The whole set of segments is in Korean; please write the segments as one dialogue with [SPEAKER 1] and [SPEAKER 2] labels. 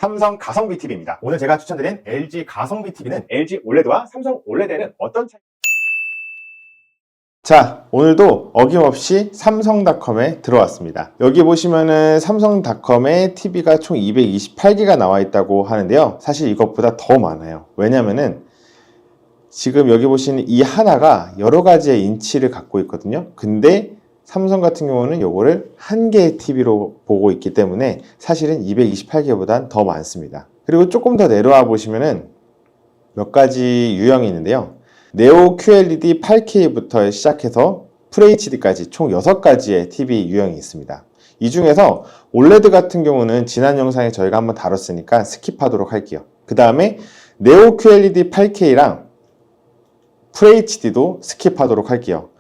[SPEAKER 1] 삼성 가성비 TV입니다. 오늘 제가 추천드린 LG 가성비 TV는 LG 올레드와 삼성 올레드에는 어떤 차이? 자, 오늘도 어김없이 삼성닷컴에 들어왔습니다. 여기 보시면은 삼성닷컴에 TV가 총 228개가 나와 있다고 하는데요. 사실 이것보다 더 많아요. 왜냐면은 지금 여기 보시는 이 하나가 여러 가지의 인치를 갖고 있거든요. 근데 삼성 같은 경우는 요거를 한 개의 TV로 보고 있기 때문에 사실은 228개보단 더 많습니다. 그리고 조금 더 내려와 보시면은 몇 가지 유형이 있는데요. 네오 QLED 8K부터 시작해서 FHD까지 총 6가지의 TV 유형이 있습니다. 이 중에서 올레드 같은 경우는 지난 영상에 저희가 한번 다뤘으니까 스킵하도록 할게요. 그 다음에 네오 QLED 8K랑 FHD도 스킵하도록 할게요.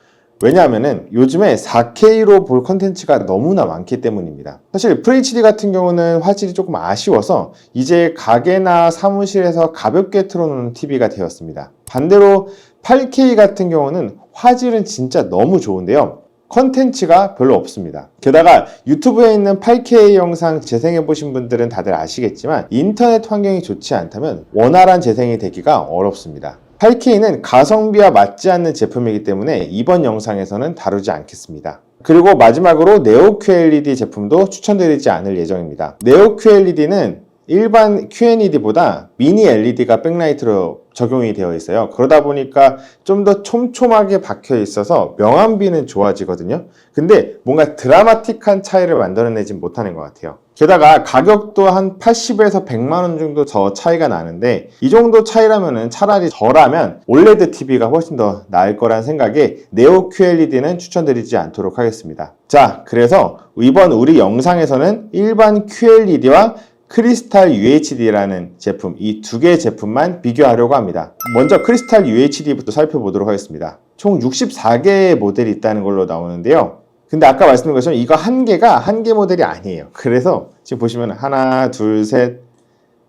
[SPEAKER 1] 왜냐하면은 요즘에 4K로 볼 컨텐츠가 너무나 많기 때문입니다. 사실 FHD 같은 경우는 화질이 조금 아쉬워서 이제 가게나 사무실에서 가볍게 틀어놓는 TV가 되었습니다. 반대로 8K 같은 경우는 화질은 진짜 너무 좋은데요. 컨텐츠가 별로 없습니다. 게다가 유튜브에 있는 8K 영상 재생해 보신 분들은 다들 아시겠지만 인터넷 환경이 좋지 않다면 원활한 재생이 되기가 어렵습니다. 8K는 가성비와 맞지 않는 제품이기 때문에 이번 영상에서는 다루지 않겠습니다. 그리고 마지막으로 네오 QLED 제품도 추천드리지 않을 예정입니다. 네오 QLED는 일반 QLED보다 미니 LED가 백라이트로 적용이 되어 있어요. 그러다 보니까 좀 더 촘촘하게 박혀 있어서 명암비는 좋아지거든요. 근데 뭔가 드라마틱한 차이를 만들어내진 못하는 것 같아요. 게다가 가격도 한 80에서 100만원 정도 더 차이가 나는데 이 정도 차이라면은 차라리 저라면 올레드 TV가 훨씬 더 나을 거란 생각에 네오 QLED는 추천드리지 않도록 하겠습니다. 자, 그래서 이번 우리 영상에서는 일반 QLED와 크리스탈 UHD라는 제품, 이 두 개의 제품만 비교하려고 합니다. 먼저 크리스탈 UHD부터 살펴보도록 하겠습니다. 총 64개의 모델이 있다는 걸로 나오는데요. 근데 아까 말씀드린 것처럼 이거 한 개가 한 개 모델이 아니에요. 그래서 지금 보시면 하나, 둘, 셋,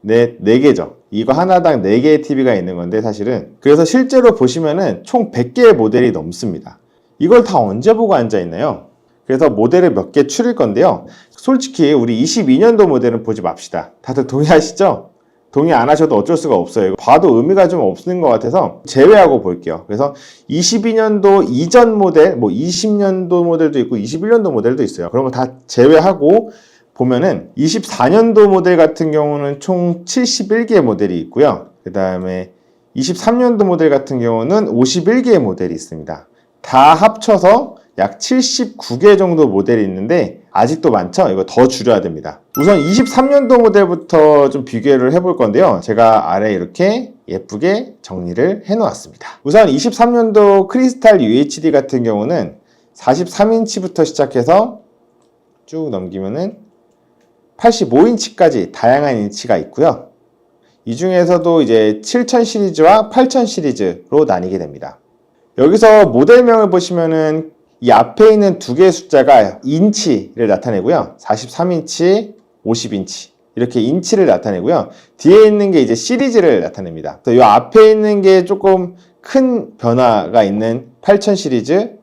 [SPEAKER 1] 넷, 네 개죠. 이거 하나당 4개의 TV가 있는 건데 사실은 그래서 실제로 보시면은 총 100개의 모델이 넘습니다. 이걸 다 언제 보고 앉아 있나요? 그래서 모델을 몇 개 추릴 건데요. 솔직히 우리 22년도 모델은 보지 맙시다. 다들 동의하시죠? 동의 안 하셔도 어쩔 수가 없어요. 봐도 의미가 좀 없는 것 같아서 제외하고 볼게요. 그래서 22년도 이전 모델, 뭐 20년도 모델도 있고 21년도 모델도 있어요. 그런 거 다 제외하고 보면은 24년도 모델 같은 경우는 총 71개의 모델이 있고요. 그 다음에 23년도 모델 같은 경우는 51개의 모델이 있습니다. 다 합쳐서 약 79개 정도 모델이 있는데 아직도 많죠? 이거 더 줄여야 됩니다. 우선 23년도 모델부터 좀 비교를 해볼 건데요. 제가 아래 이렇게 예쁘게 정리를 해 놓았습니다. 우선 23년도 크리스탈 UHD 같은 경우는 43인치부터 시작해서 쭉 넘기면은 85인치까지 다양한 인치가 있고요. 이 중에서도 이제 7000 시리즈와 8000 시리즈로 나뉘게 됩니다. 여기서 모델명을 보시면은 이 앞에 있는 두 개의 숫자가 인치를 나타내고요. 43인치, 50인치 이렇게 인치를 나타내고요. 뒤에 있는 게 이제 시리즈를 나타냅니다. 이 앞에 있는 게 조금 큰 변화가 있는 8000 시리즈,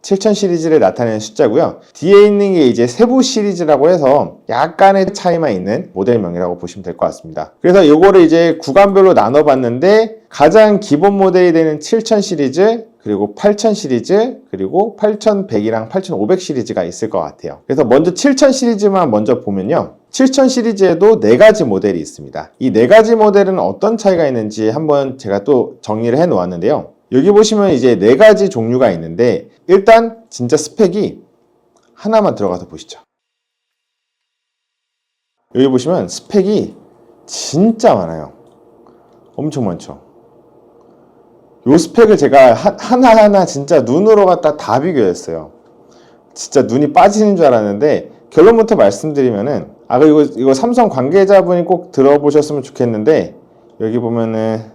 [SPEAKER 1] 7000 시리즈를 나타내는 숫자고요. 뒤에 있는 게 이제 세부 시리즈라고 해서 약간의 차이만 있는 모델명이라고 보시면 될 것 같습니다. 그래서 이거를 이제 구간별로 나눠봤는데 가장 기본 모델이 되는 7000 시리즈, 그리고 8000 시리즈, 그리고 8100이랑 8500 시리즈가 있을 것 같아요. 그래서 먼저 7000 시리즈만 먼저 보면요. 7000 시리즈에도 4가지 모델이 있습니다. 이 4가지 모델은 어떤 차이가 있는지 한번 제가 또 정리를 해 놓았는데요. 여기 보시면 이제 4가지 종류가 있는데 일단 진짜 스펙이 하나만 들어가서 보시죠. 여기 보시면 스펙이 진짜 많아요. 엄청 많죠. 요 스펙을 제가 하나하나 진짜 눈으로 갖다 다 비교했어요. 진짜 눈이 빠지는 줄 알았는데 결론부터 말씀드리면은 이거 삼성 관계자분이 꼭 들어보셨으면 좋겠는데 여기 보면은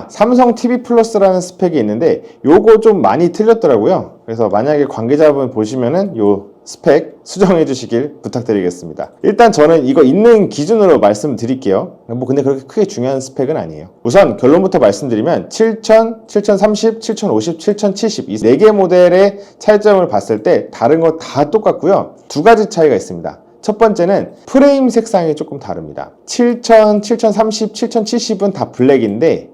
[SPEAKER 1] 삼성 TV 플러스라는 스펙이 있는데 요거 좀 많이 틀렸더라고요. 그래서 만약에 관계자분 보시면은 요 스펙 수정해 주시길 부탁드리겠습니다. 일단 저는 이거 있는 기준으로 말씀드릴게요. 근데 그렇게 크게 중요한 스펙은 아니에요. 우선 결론부터 말씀드리면 7000, 7030, 7050, 7070 이 4개 모델의 차이점을 봤을 때 다른 거 다 똑같고요. 2가지 차이가 있습니다. 첫 번째는 프레임 색상이 조금 다릅니다. 7000, 7030, 7070은 다 블랙인데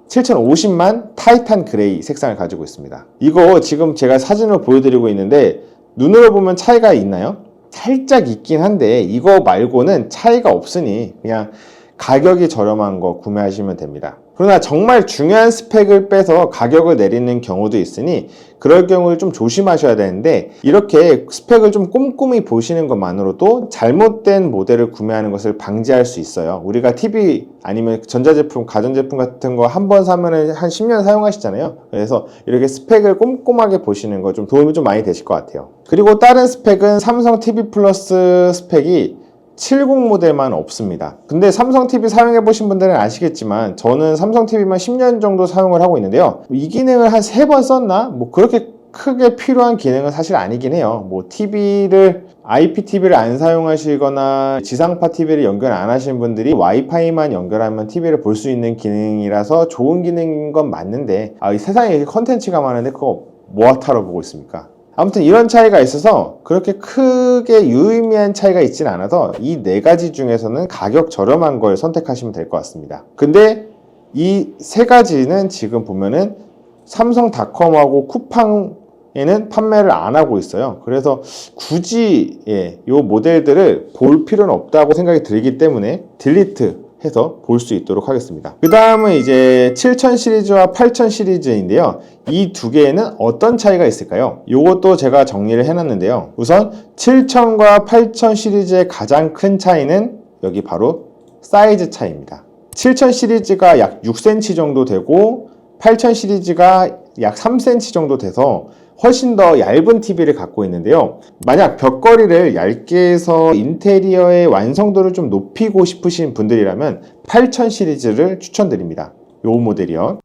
[SPEAKER 1] 7050만 타이탄 그레이 색상을 가지고 있습니다. 이거 지금 제가 사진으로 보여드리고 있는데 눈으로 보면 차이가 있나요? 살짝 있긴 한데 이거 말고는 차이가 없으니 그냥 가격이 저렴한 거 구매하시면 됩니다. 그러나 정말 중요한 스펙을 빼서 가격을 내리는 경우도 있으니 그럴 경우를 좀 조심하셔야 되는데 이렇게 스펙을 좀 꼼꼼히 보시는 것만으로도 잘못된 모델을 구매하는 것을 방지할 수 있어요. 우리가 TV 아니면 전자제품, 가전제품 같은 거 한 번 사면 한 10년 사용하시잖아요. 그래서 이렇게 스펙을 꼼꼼하게 보시는 거 좀 도움이 좀 많이 되실 것 같아요. 그리고 다른 스펙은 삼성 TV 플러스 스펙이 70 모델만 없습니다. 근데 삼성 TV 사용해 보신 분들은 아시겠지만 저는 삼성 TV만 10년 정도 사용을 하고 있는데요. 이 기능을 한 3번 썼나? 뭐 그렇게 크게 필요한 기능은 사실 아니긴 해요. 뭐 IPTV를 안 사용하시거나 지상파 TV를 연결 안 하시는 분들이 와이파이만 연결하면 TV를 볼 수 있는 기능이라서 좋은 기능인 건 맞는데 이 세상에 이렇게 컨텐츠가 많은데 그거 뭐하러 보고 있습니까? 아무튼 이런 차이가 있어서 그렇게 크게 유의미한 차이가 있진 않아서 이 4가지 중에서는 가격 저렴한 걸 선택하시면 될 것 같습니다. 근데 이 3가지는 지금 보면은 삼성닷컴하고 쿠팡에는 판매를 안 하고 있어요. 그래서 굳이 이 모델들을 볼 필요는 없다고 생각이 들기 때문에 딜리트 해서 볼 수 있도록 하겠습니다. 그 다음은 이제 7000 시리즈와 8000 시리즈인데요. 이 두 개에는 어떤 차이가 있을까요? 이것도 제가 정리를 해놨는데요. 우선 7000과 8000 시리즈의 가장 큰 차이는 여기 바로 사이즈 차이입니다. 7000 시리즈가 약 6cm 정도 되고 8000 시리즈가 약 3cm 정도 돼서 훨씬 더 얇은 TV를 갖고 있는데요. 만약 벽걸이를 얇게 해서 인테리어의 완성도를 좀 높이고 싶으신 분들이라면 8000 시리즈를 추천드립니다. 요 모델이요.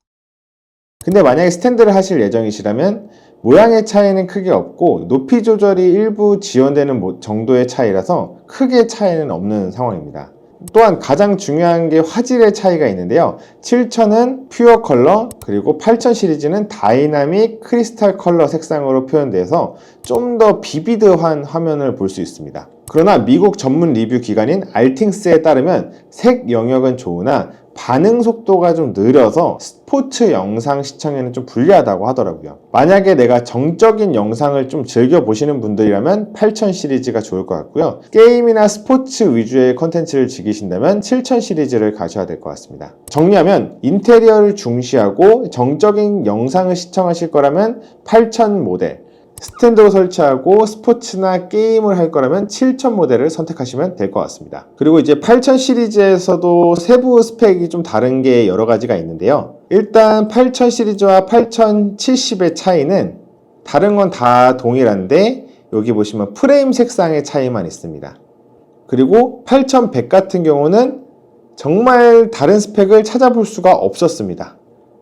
[SPEAKER 1] 근데 만약에 스탠드를 하실 예정이시라면 모양의 차이는 크게 없고 높이 조절이 일부 지원되는 정도의 차이라서 크게 차이는 없는 상황입니다. 또한 가장 중요한 게 화질의 차이가 있는데요. 7000은 퓨어 컬러, 그리고 8000 시리즈는 다이나믹 크리스탈 컬러 색상으로 표현돼서 좀 더 비비드한 화면을 볼 수 있습니다. 그러나 미국 전문 리뷰 기관인 알팅스에 따르면 색 영역은 좋으나 반응 속도가 좀 느려서 스포츠 영상 시청에는 좀 불리하다고 하더라고요. 만약에 내가 정적인 영상을 좀 즐겨보시는 분들이라면 8000 시리즈가 좋을 것 같고요. 게임이나 스포츠 위주의 컨텐츠를 즐기신다면 7000 시리즈를 가셔야 될 것 같습니다. 정리하면 인테리어를 중시하고 정적인 영상을 시청하실 거라면 8000 모델, 스탠드로 설치하고 스포츠나 게임을 할 거라면 7000 모델을 선택하시면 될 것 같습니다. 그리고 이제 8000 시리즈에서도 세부 스펙이 좀 다른 게 여러 가지가 있는데요. 일단 8000 시리즈와 8070의 차이는 다른 건 다 동일한데 여기 보시면 프레임 색상의 차이만 있습니다. 그리고 8100 같은 경우는 정말 다른 스펙을 찾아볼 수가 없었습니다.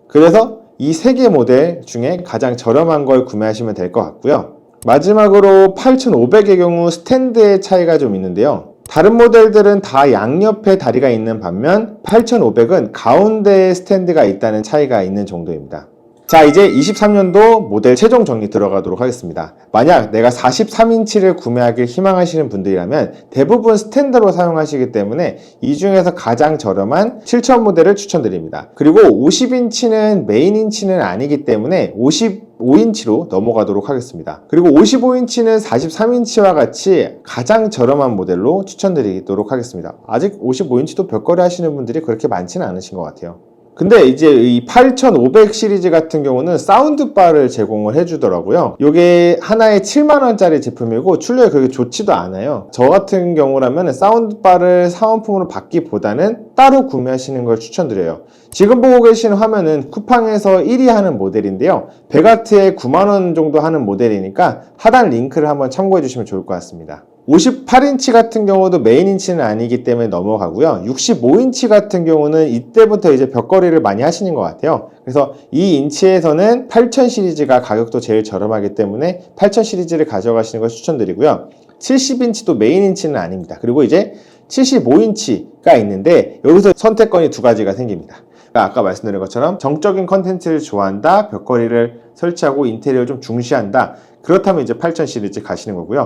[SPEAKER 1] 그래서 이 3개 모델 중에 가장 저렴한 걸 구매하시면 될 것 같고요. 마지막으로 8500의 경우 스탠드의 차이가 좀 있는데요. 다른 모델들은 다 양옆에 다리가 있는 반면 8500은 가운데에 스탠드가 있다는 차이가 있는 정도입니다. 자, 이제 23년도 모델 최종 정리 들어가도록 하겠습니다. 만약 내가 43인치를 구매하길 희망하시는 분들이라면 대부분 스탠드로 사용하시기 때문에 이 중에서 가장 저렴한 7000 모델을 추천드립니다. 그리고 50인치는 메인 인치는 아니기 때문에 55인치로 넘어가도록 하겠습니다. 그리고 55인치는 43인치와 같이 가장 저렴한 모델로 추천드리도록 하겠습니다. 아직 55인치도 벽걸이 하시는 분들이 그렇게 많지는 않으신 것 같아요. 근데 이제 이 8500 시리즈 같은 경우는 사운드바를 제공을 해주더라고요. 이게 하나에 7만원짜리 제품이고 출력이 그렇게 좋지도 않아요. 저 같은 경우라면 사운드바를 사은품으로 받기보다는 따로 구매하시는 걸 추천드려요. 지금 보고 계신 화면은 쿠팡에서 1위 하는 모델인데요. 100W에 9만원 정도 하는 모델이니까 하단 링크를 한번 참고해 주시면 좋을 것 같습니다. 58인치 같은 경우도 메인 인치는 아니기 때문에 넘어가고요. 65인치 같은 경우는 이때부터 이제 벽걸이를 많이 하시는 것 같아요. 그래서 이 인치에서는 8000 시리즈가 가격도 제일 저렴하기 때문에 8000 시리즈를 가져가시는 걸 추천드리고요. 70인치도 메인 인치는 아닙니다. 그리고 이제 75인치가 있는데 여기서 선택권이 2가지가 생깁니다. 아까 말씀드린 것처럼 정적인 컨텐츠를 좋아한다, 벽걸이를 설치하고 인테리어를 좀 중시한다, 그렇다면 이제 8000 시리즈 가시는 거고요.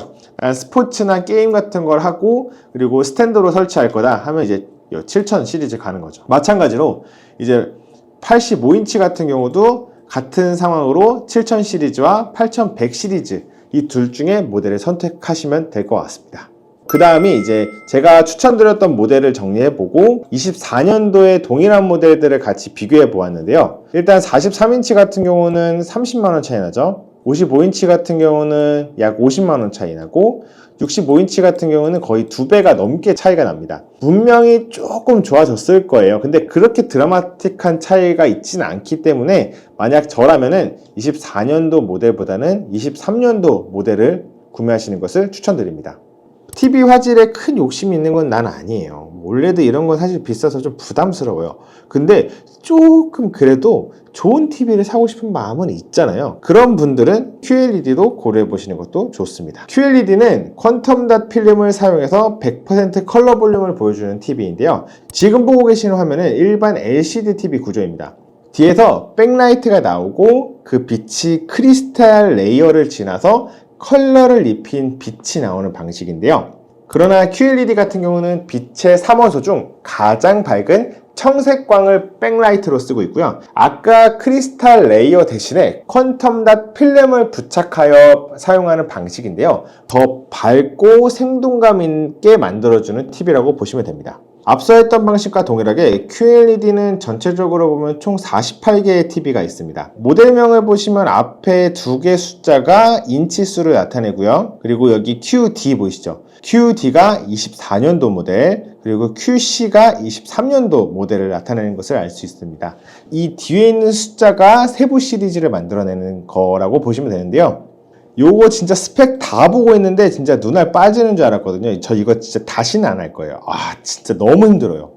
[SPEAKER 1] 스포츠나 게임 같은 걸 하고 그리고 스탠드로 설치할 거다 하면 이제 7000 시리즈 가는 거죠. 마찬가지로 이제 85인치 같은 경우도 같은 상황으로 7000 시리즈와 8100 시리즈 이 둘 중에 모델을 선택하시면 될 것 같습니다. 그 다음이 이제 제가 추천드렸던 모델을 정리해보고 24년도에 동일한 모델들을 같이 비교해 보았는데요. 일단 43인치 같은 경우는 30만원 차이 나죠. 55인치 같은 경우는 약 50만원 차이 나고 65인치 같은 경우는 거의 2배가 넘게 차이가 납니다. 분명히 조금 좋아졌을 거예요. 근데 그렇게 드라마틱한 차이가 있지는 않기 때문에 만약 저라면은 24년도 모델보다는 23년도 모델을 구매하시는 것을 추천드립니다. TV 화질에 큰 욕심이 있는 건 난 아니에요. 올레드 이런 건 사실 비싸서 좀 부담스러워요. 근데 조금 그래도 좋은 TV를 사고 싶은 마음은 있잖아요. 그런 분들은 QLED도 고려해 보시는 것도 좋습니다. QLED는 퀀텀 닷 필름을 사용해서 100% 컬러 볼륨을 보여주는 TV인데요. 지금 보고 계시는 화면은 일반 LCD TV 구조입니다. 뒤에서 백라이트가 나오고 그 빛이 크리스탈 레이어를 지나서 컬러를 입힌 빛이 나오는 방식인데요. 그러나 QLED 같은 경우는 빛의 3원소 중 가장 밝은 청색광을 백라이트로 쓰고 있고요. 아까 크리스탈 레이어 대신에 퀀텀 닷 필름을 부착하여 사용하는 방식인데요. 더 밝고 생동감 있게 만들어주는 TV라고 보시면 됩니다. 앞서 했던 방식과 동일하게 QLED는 전체적으로 보면 총 48개의 TV가 있습니다. 모델명을 보시면 앞에 2개 숫자가 인치수를 나타내고요. 그리고 여기 QD 보이시죠? QD가 24년도 모델, 그리고 QC가 23년도 모델을 나타내는 것을 알 수 있습니다. 이 뒤에 있는 숫자가 세부 시리즈를 만들어내는 거라고 보시면 되는데요. 요거 진짜 스펙 다 보고 있는데 진짜 눈알 빠지는 줄 알았거든요. 저 이거 진짜 다시는 안 할 거예요. 진짜 너무 힘들어요.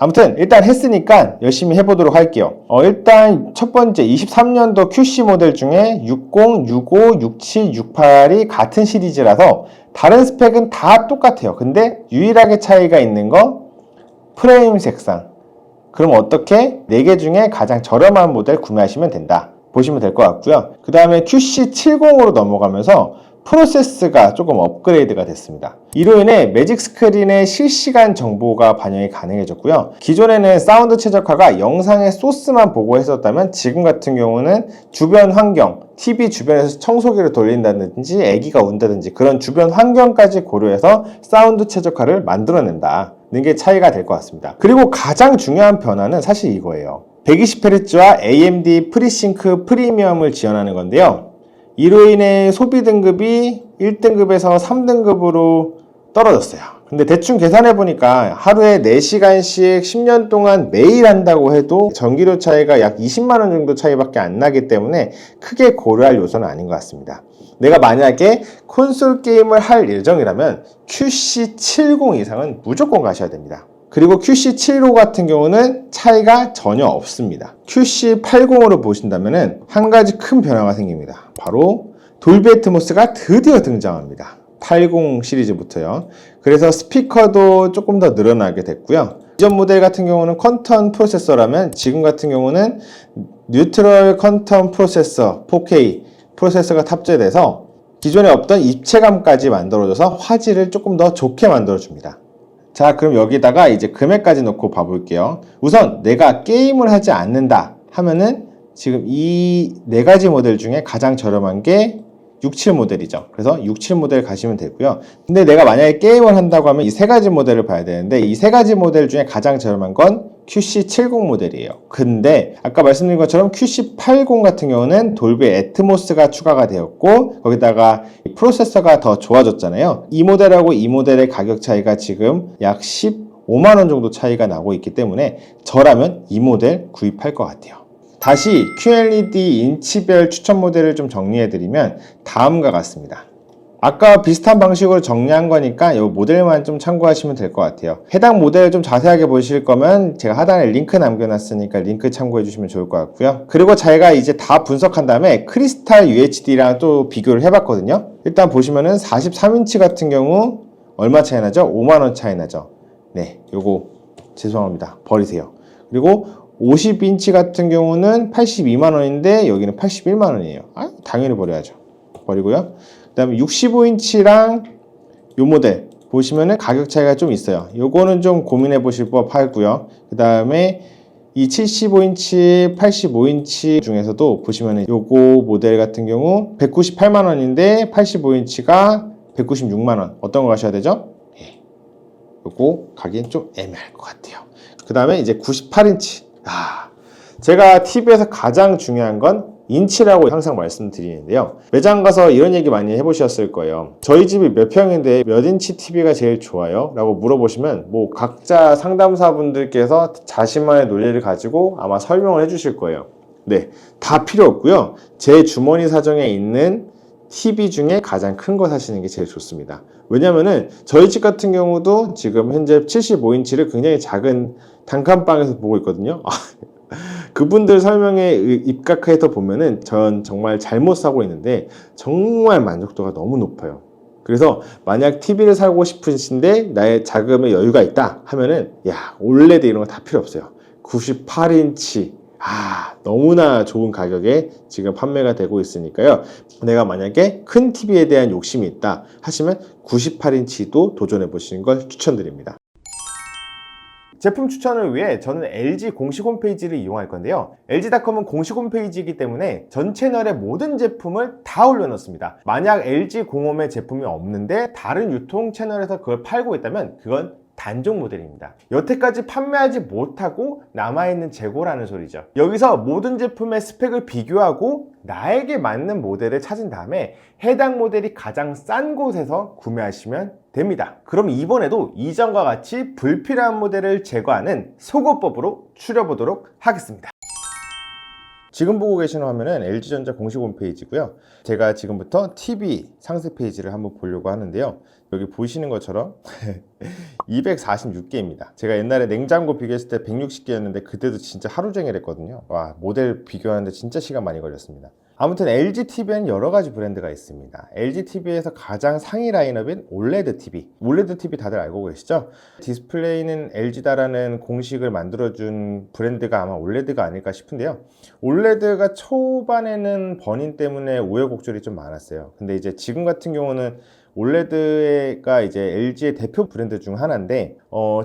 [SPEAKER 1] 아무튼 일단 했으니까 열심히 해보도록 할게요. 일단 첫 번째 23년도 QC 모델 중에 60, 65, 67, 68이 같은 시리즈라서 다른 스펙은 다 똑같아요. 근데 유일하게 차이가 있는 거 프레임 색상. 그럼 어떻게 4개 중에 가장 저렴한 모델 구매하시면 된다 보시면 될 것 같고요. 그 다음에 QC70으로 넘어가면서 프로세스가 조금 업그레이드가 됐습니다. 이로 인해 매직 스크린의 실시간 정보가 반영이 가능해졌고요. 기존에는 사운드 최적화가 영상의 소스만 보고 했었다면 지금 같은 경우는 주변 환경, TV 주변에서 청소기를 돌린다든지 애기가 운다든지 그런 주변 환경까지 고려해서 사운드 최적화를 만들어낸다 는 게 차이가 될 것 같습니다. 그리고 가장 중요한 변화는 사실 이거예요. 120Hz와 AMD 프리싱크 프리미엄을 지원하는 건데요. 이로 인해 소비 등급이 1등급에서 3등급으로 떨어졌어요. 근데 대충 계산해 보니까 하루에 4시간씩 10년 동안 매일 한다고 해도 전기료 차이가 약 20만원 정도 차이밖에 안 나기 때문에 크게 고려할 요소는 아닌 것 같습니다. 내가 만약에 콘솔 게임을 할 예정이라면 QC70 이상은 무조건 가셔야 됩니다. 그리고 QC75 같은 경우는 차이가 전혀 없습니다. QC80으로 보신다면 한 가지 큰 변화가 생깁니다. 바로 돌비 애트모스가 드디어 등장합니다. 80 시리즈부터요. 그래서 스피커도 조금 더 늘어나게 됐고요. 이전 모델 같은 경우는 퀀텀 프로세서라면 지금 같은 경우는 뉴트럴 퀀텀 프로세서 4K 프로세서가 탑재돼서 기존에 없던 입체감까지 만들어줘서 화질을 조금 더 좋게 만들어줍니다. 자, 그럼 여기다가 이제 금액까지 넣고 봐볼게요. 우선 내가 게임을 하지 않는다 하면은 지금 이 4가지 모델 중에 가장 저렴한 게 67 모델이죠. 그래서 67 모델 가시면 되고요. 근데 내가 만약에 게임을 한다고 하면 이 3가지 모델을 봐야 되는데 이 3가지 모델 중에 가장 저렴한 건 QC70 모델이에요. 근데 아까 말씀드린 것처럼 QC80 같은 경우는 돌비 애트모스가 추가가 되었고 거기다가 프로세서가 더 좋아졌잖아요. 이 모델하고 이 모델의 가격 차이가 지금 약 15만원 정도 차이가 나고 있기 때문에 저라면 이 모델 구입할 것 같아요. 다시 QLED 인치별 추천 모델을 좀 정리해드리면 다음과 같습니다. 아까 비슷한 방식으로 정리한 거니까 이 모델만 좀 참고하시면 될 것 같아요. 해당 모델을 좀 자세하게 보실 거면 제가 하단에 링크 남겨놨으니까 링크 참고해 주시면 좋을 것 같고요. 그리고 제가 이제 다 분석한 다음에 크리스탈 UHD랑 또 비교를 해봤거든요. 일단 보시면은 43인치 같은 경우 얼마 차이 나죠? 5만원 차이 나죠. 네, 요거 죄송합니다. 버리세요. 그리고 50인치 같은 경우는 82만 원인데 여기는 81만 원이에요. 당연히 버려야죠. 버리고요. 그 다음에 65인치랑 요 모델 보시면은 가격 차이가 좀 있어요. 요거는 좀 고민해 보실 법하고요. 그 다음에 이 75인치, 85인치 중에서도 보시면은 요거 모델 같은 경우 198만 원인데 85인치가 196만 원. 어떤 거 가셔야 되죠? 요거 가기엔 좀 애매할 것 같아요. 그 다음에 이제 98인치. 제가 TV에서 가장 중요한 건 인치라고 항상 말씀드리는데요. 매장 가서 이런 얘기 많이 해보셨을 거예요. 저희 집이 몇 평인데 몇 인치 TV가 제일 좋아요? 라고 물어보시면 뭐 각자 상담사분들께서 자신만의 논리를 가지고 아마 설명을 해주실 거예요. 네, 다 필요 없고요. 제 주머니 사정에 있는 TV 중에 가장 큰 거 사시는 게 제일 좋습니다. 왜냐면은 저희 집 같은 경우도 지금 현재 75인치를 굉장히 작은 단칸방에서 보고 있거든요. 그분들 설명에 입각해서 보면은 전 정말 잘못 사고 있는데 정말 만족도가 너무 높아요. 그래서 만약 TV를 사고 싶으신데 나의 자금에 여유가 있다 하면은 올레드 이런 거 다 필요 없어요. 98인치 너무나 좋은 가격에 지금 판매가 되고 있으니까요. 내가 만약에 큰 TV에 대한 욕심이 있다 하시면 98인치도 도전해 보시는 걸 추천드립니다. 제품 추천을 위해 저는 LG 공식 홈페이지를 이용할 건데요. LG.com은 공식 홈페이지이기 때문에 전 채널의 모든 제품을 다 올려놓습니다. 만약 LG 공홈의 제품이 없는데 다른 유통 채널에서 그걸 팔고 있다면 그건 단종 모델입니다. 여태까지 판매하지 못하고 남아있는 재고라는 소리죠. 여기서 모든 제품의 스펙을 비교하고 나에게 맞는 모델을 찾은 다음에 해당 모델이 가장 싼 곳에서 구매하시면 됩니다. 그럼 이번에도 이전과 같이 불필요한 모델을 제거하는 속어법으로 추려보도록 하겠습니다. 지금 보고 계시는 화면은 LG전자 공식 홈페이지고요. 제가 지금부터 TV 상세 페이지를 한번 보려고 하는데요. 여기 보시는 것처럼 246개입니다. 제가 옛날에 냉장고 비교했을 때 160개였는데 그때도 진짜 하루 종일 했거든요. 모델 비교하는데 진짜 시간 많이 걸렸습니다. 아무튼 LG TV에는 여러 가지 브랜드가 있습니다. LG TV에서 가장 상위 라인업인 올레드 TV. 올레드 TV 다들 알고 계시죠? 디스플레이는 LG다라는 공식을 만들어준 브랜드가 아마 올레드가 아닐까 싶은데요. 올레드가 초반에는 번인 때문에 우여곡절이 좀 많았어요. 근데 이제 지금 같은 경우는 올레드가 이제 LG의 대표 브랜드 중 하나인데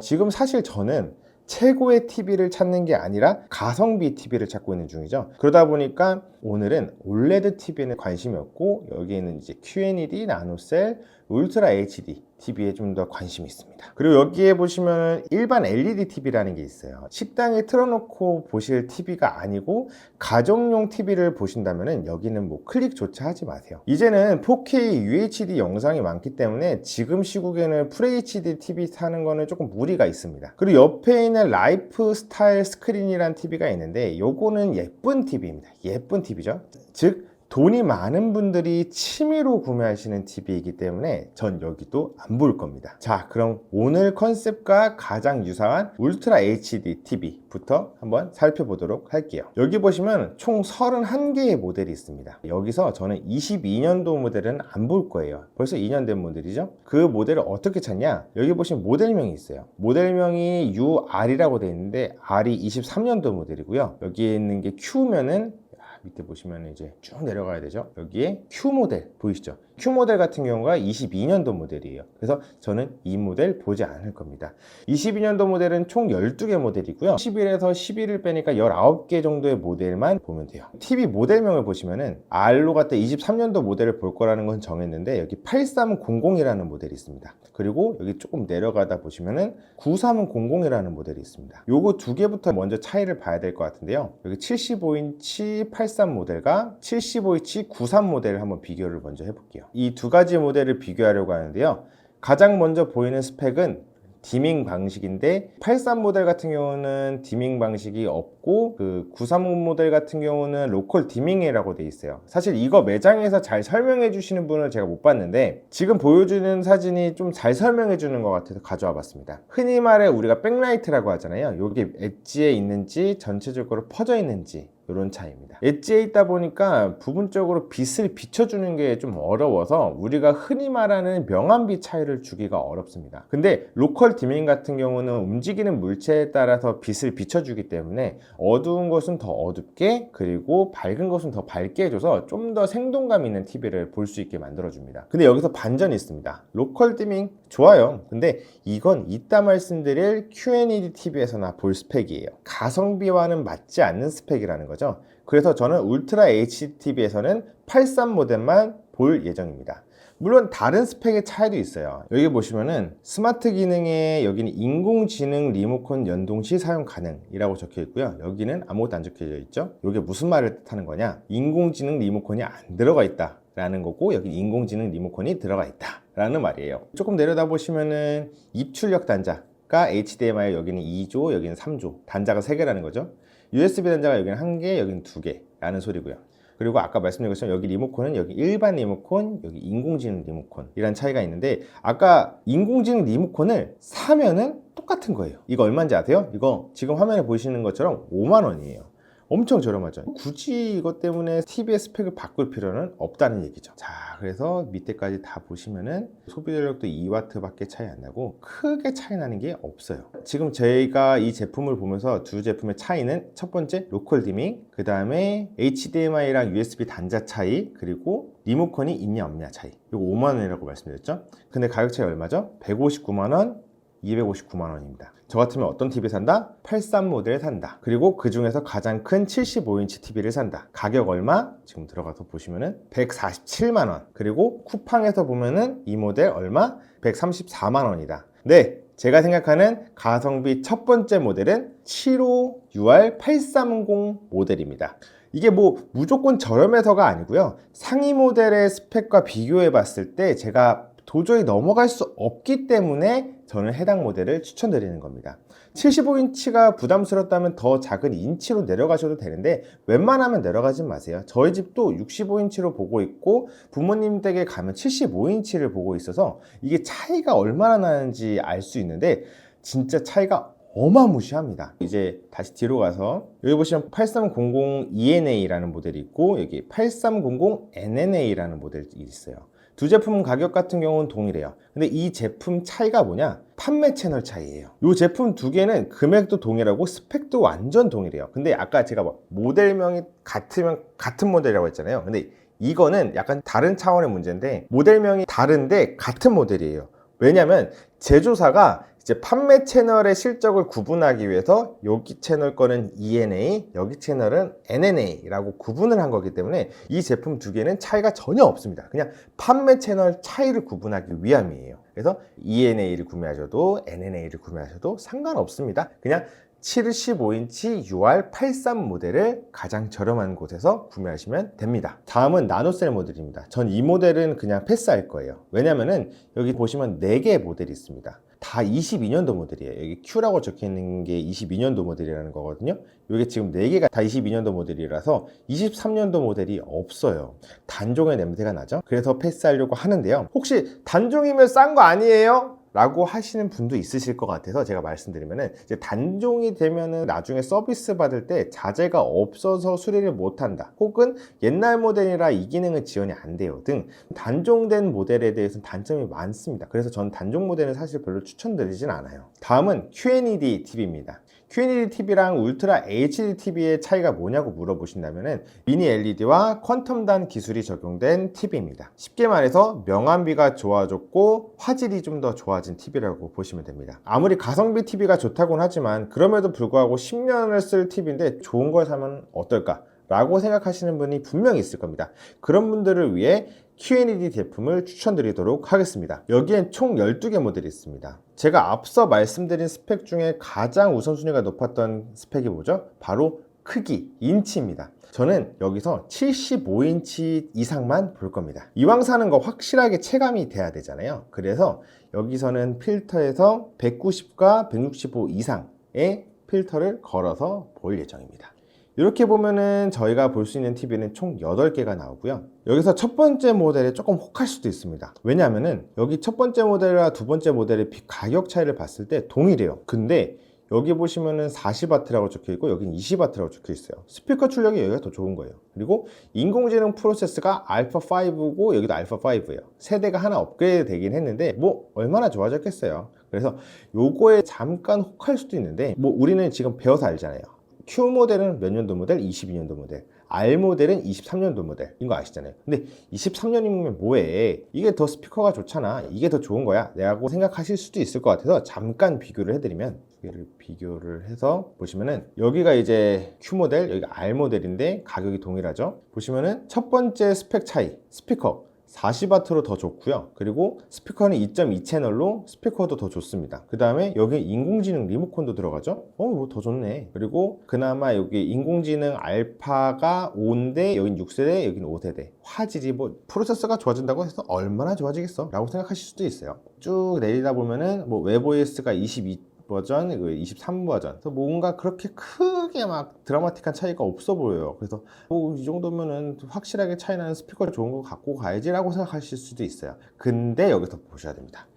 [SPEAKER 1] 지금 사실 저는 최고의 TV를 찾는 게 아니라 가성비 TV를 찾고 있는 중이죠. 그러다 보니까 오늘은 올레드 TV에는 관심이 없고 여기에는 이제 QNED, 나노셀, 울트라 HD TV에 좀 더 관심이 있습니다. 그리고 여기에 보시면 일반 LED TV라는 게 있어요. 식당에 틀어놓고 보실 TV가 아니고 가정용 TV를 보신다면 여기는 뭐 클릭조차 하지 마세요. 이제는 4K UHD 영상이 많기 때문에 지금 시국에는 FHD TV 사는 거는 조금 무리가 있습니다. 그리고 옆에 있는 라이프 스타일 스크린이라는 TV가 있는데 요거는 예쁜 TV입니다. 예쁜 TV죠. 즉 돈이 많은 분들이 취미로 구매하시는 TV이기 때문에 전 여기도 안 볼 겁니다. 자, 그럼 오늘 컨셉과 가장 유사한 울트라 HD TV부터 한번 살펴보도록 할게요. 여기 보시면 총 31개의 모델이 있습니다. 여기서 저는 22년도 모델은 안 볼 거예요. 벌써 2년 된 모델이죠. 그 모델을 어떻게 찾냐? 여기 보시면 모델명이 있어요. 모델명이 UR이라고 되어 있는데 R이 23년도 모델이고요. 여기에 있는 게 Q면은 밑에 보시면 이제 쭉 내려가야 되죠. 여기에 Q 모델 보이시죠? Q 모델 같은 경우가 22년도 모델이에요. 그래서 저는 이 모델 보지 않을 겁니다. 22년도 모델은 총 12개 모델이고요. 11에서 11을 빼니까 19개 정도의 모델만 보면 돼요. TV 모델명을 보시면은 R로 갔다 23년도 모델을 볼 거라는 건 정했는데 여기 8300이라는 모델이 있습니다. 그리고 여기 조금 내려가다 보시면은 9300이라는 모델이 있습니다. 요거 두 개부터 먼저 차이를 봐야 될 것 같은데요. 여기 75인치 83 모델과 75인치 93 모델을 한번 비교를 먼저 해볼게요. 이 두 가지 모델을 비교하려고 하는데요. 가장 먼저 보이는 스펙은 디밍 방식인데 83 모델 같은 경우는 디밍 방식이 없고 그 930 모델 같은 경우는 로컬 디밍이라고 돼 있어요. 사실 이거 매장에서 잘 설명해 주시는 분을 제가 못 봤는데 지금 보여주는 사진이 좀 잘 설명해 주는 것 같아서 가져와 봤습니다. 흔히 말해 우리가 백라이트라고 하잖아요. 여기 엣지에 있는지 전체적으로 퍼져 있는지 이런 차이입니다. 엣지에 있다 보니까 부분적으로 빛을 비춰주는 게 좀 어려워서 우리가 흔히 말하는 명암비 차이를 주기가 어렵습니다. 근데 로컬 디밍 같은 경우는 움직이는 물체에 따라서 빛을 비춰주기 때문에 어두운 것은 더 어둡게, 그리고 밝은 것은 더 밝게 해줘서 좀 더 생동감 있는 TV를 볼 수 있게 만들어줍니다. 근데 여기서 반전이 있습니다. 로컬 디밍 좋아요. 근데 이건 이따 말씀드릴 QNED TV에서나 볼 스펙이에요. 가성비와는 맞지 않는 스펙이라는 거죠. 그래서 저는 울트라 HD TV에서는 83 모델만 볼 예정입니다. 물론 다른 스펙의 차이도 있어요. 여기 보시면은 스마트 기능에 여기는 인공지능 리모컨 연동 시 사용 가능이라고 적혀 있고요. 여기는 아무것도 안 적혀져 있죠. 이게 무슨 말을 뜻하는 거냐? 인공지능 리모컨이 안 들어가 있다 라는 거고, 여기 인공지능 리모컨이 들어가 있다 라는 말이에요. 조금 내려다 보시면은 입출력 단자가 HDMI 여기는 2조, 여기는 3조, 단자가 3개라는 거죠. USB 단자가 여기는 1개, 여기는 2개 라는 소리고요. 그리고 아까 말씀드린 것처럼 여기 리모컨은 여기 일반 리모컨, 여기 인공지능 리모컨 이란 차이가 있는데, 아까 인공지능 리모컨을 사면은 똑같은 거예요. 이거 얼마인지 아세요? 이거 지금 화면에 보시는 것처럼 5만 원이에요. 엄청 저렴하죠. 굳이 이것 때문에 TV의 스펙을 바꿀 필요는 없다는 얘기죠. 자, 그래서 밑에까지 다 보시면은 소비 전력도 2W 밖에 차이 안 나고 크게 차이 나는 게 없어요. 지금 저희가 이 제품을 보면서 두 제품의 차이는 첫 번째 로컬 디밍, 그 다음에 HDMI랑 USB 단자 차이, 그리고 리모컨이 있냐 없냐 차이. 이거 5만 원이라고 말씀드렸죠. 근데 가격 차이 얼마죠? 159만 원, 259만 원입니다. 저 같으면 어떤 TV 산다? 83 모델 산다. 그리고 그 중에서 가장 큰 75인치 TV를 산다. 가격 얼마? 지금 들어가서 보시면은 147만 원. 그리고 쿠팡에서 보면은 이 모델 얼마? 134만 원이다. 네, 제가 생각하는 가성비 첫 번째 모델은 75UR830 모델입니다. 이게 뭐 무조건 저렴해서가 아니고요. 상위 모델의 스펙과 비교해 봤을 때 제가 도저히 넘어갈 수 없기 때문에 저는 해당 모델을 추천드리는 겁니다. 75인치가 부담스럽다면 더 작은 인치로 내려가셔도 되는데 웬만하면 내려가지 마세요. 저희 집도 65인치로 보고 있고 부모님 댁에 가면 75인치를 보고 있어서 이게 차이가 얼마나 나는지 알 수 있는데 진짜 차이가 어마무시합니다. 이제 다시 뒤로 가서 여기 보시면 8300 ENA라는 모델이 있고 여기 8300 NNA라는 모델이 있어요. 두 제품 가격 같은 경우는 동일해요. 근데 이 제품 차이가 뭐냐? 판매 채널 차이예요. 이 제품 두 개는 금액도 동일하고 스펙도 완전 동일해요. 근데 아까 제가 모델명이 같으면 같은 모델이라고 했잖아요. 근데 이거는 약간 다른 차원의 문제인데 모델명이 다른데 같은 모델이에요. 왜냐면 제조사가 이제 판매 채널의 실적을 구분하기 위해서 여기 채널 거는 ENA, 여기 채널은 NNA라고 구분을 한 거기 때문에 이 제품 두 개는 차이가 전혀 없습니다. 그냥 판매 채널 차이를 구분하기 위함이에요. 그래서 ENA를 구매하셔도 NNA를 구매하셔도 상관없습니다. 그냥 75인치 UR83 모델을 가장 저렴한 곳에서 구매하시면 됩니다. 다음은 나노셀 모델입니다. 전 이 모델은 그냥 패스할 거예요. 왜냐면은 여기 보시면 4개의 모델이 있습니다. 다 22년도 모델이에요. 여기 Q라고 적혀 있는 게 22년도 모델이라는 거거든요. 이게 지금 4개가 다 22년도 모델이라서 23년도 모델이 없어요. 단종의 냄새가 나죠? 그래서 패스하려고 하는데요. 혹시 단종이면 싼 거 아니에요? 라고 하시는 분도 있으실 것 같아서 제가 말씀드리면은 이제 단종이 되면은 나중에 서비스 받을 때 자재가 없어서 수리를 못한다, 혹은 옛날 모델이라 이 기능은 지원이 안 돼요 등 단종된 모델에 대해서는 단점이 많습니다. 그래서 저는 단종 모델은 사실 별로 추천드리진 않아요. 다음은 QNED TV입니다. QNED TV랑 울트라 HD TV의 차이가 뭐냐고 물어보신다면은 미니 LED와 퀀텀단 기술이 적용된 TV입니다. 쉽게 말해서 명암비가 좋아졌고 화질이 좀 더 좋아진 TV라고 보시면 됩니다. 아무리 가성비 TV가 좋다고는 하지만 그럼에도 불구하고 10년을 쓸 TV인데 좋은 걸 사면 어떨까? 라고 생각하시는 분이 분명히 있을 겁니다. 그런 분들을 위해 QNED 제품을 추천드리도록 하겠습니다. 여기엔 총 12개 모델이 있습니다. 제가 앞서 말씀드린 스펙 중에 가장 우선순위가 높았던 스펙이 뭐죠? 바로 크기, 인치입니다. 저는 여기서 75인치 이상만 볼 겁니다. 이왕 사는 거 확실하게 체감이 돼야 되잖아요. 그래서 여기서는 필터에서 190과 165 이상의 필터를 걸어서 볼 예정입니다. 이렇게 보면은 저희가 볼 수 있는 TV는 총 8개가 나오고요. 여기서 첫 번째 모델에 조금 혹할 수도 있습니다. 왜냐하면은 여기 첫 번째 모델과 두 번째 모델의 가격 차이를 봤을 때 동일해요. 근데 여기 보시면은 40W라고 적혀있고 여긴 20W라고 적혀있어요. 스피커 출력이 여기가 더 좋은 거예요. 그리고 인공지능 프로세스가 알파5고 여기도 알파5예요. 세대가 하나 업그레이드 되긴 했는데 뭐 얼마나 좋아졌겠어요. 그래서 요거에 잠깐 혹할 수도 있는데 뭐 우리는 지금 배워서 알잖아요. Q 모델은 몇 년도 모델? 22년도 모델. R 모델은 23년도 모델인 거 아시잖아요. 근데 23년이면 뭐해? 이게 더 스피커가 좋잖아. 이게 더 좋은 거야. 라고 생각하실 수도 있을 것 같아서 잠깐 비교를 해드리면 여기를 비교를 해서 보시면은 여기가 이제 Q 모델, 여기가 R 모델인데 가격이 동일하죠. 보시면은 첫 번째 스펙 차이, 스피커 40W로 더 좋고요. 그리고 스피커는 2.2 채널로 스피커도 더 좋습니다. 그 다음에 여기 인공지능 리모컨도 들어가죠. 뭐 더 좋네. 그리고 그나마 여기 인공지능 알파가 5인데 여긴 6세대, 여긴 5세대. 화질이 뭐 프로세서가 좋아진다고 해서 얼마나 좋아지겠어? 라고 생각하실 수도 있어요. 쭉 내리다 보면은 뭐 웹OS가 22 버전, 23 버전. 그래서 뭔가 그렇게 크게 막 드라마틱한 차이가 없어 보여요. 그래서 이 정도면은 확실하게 차이 나는 스피커를 좋은 거 갖고 가야지라고 생각하실 수도 있어요. 근데 여기서 보셔야 됩니다.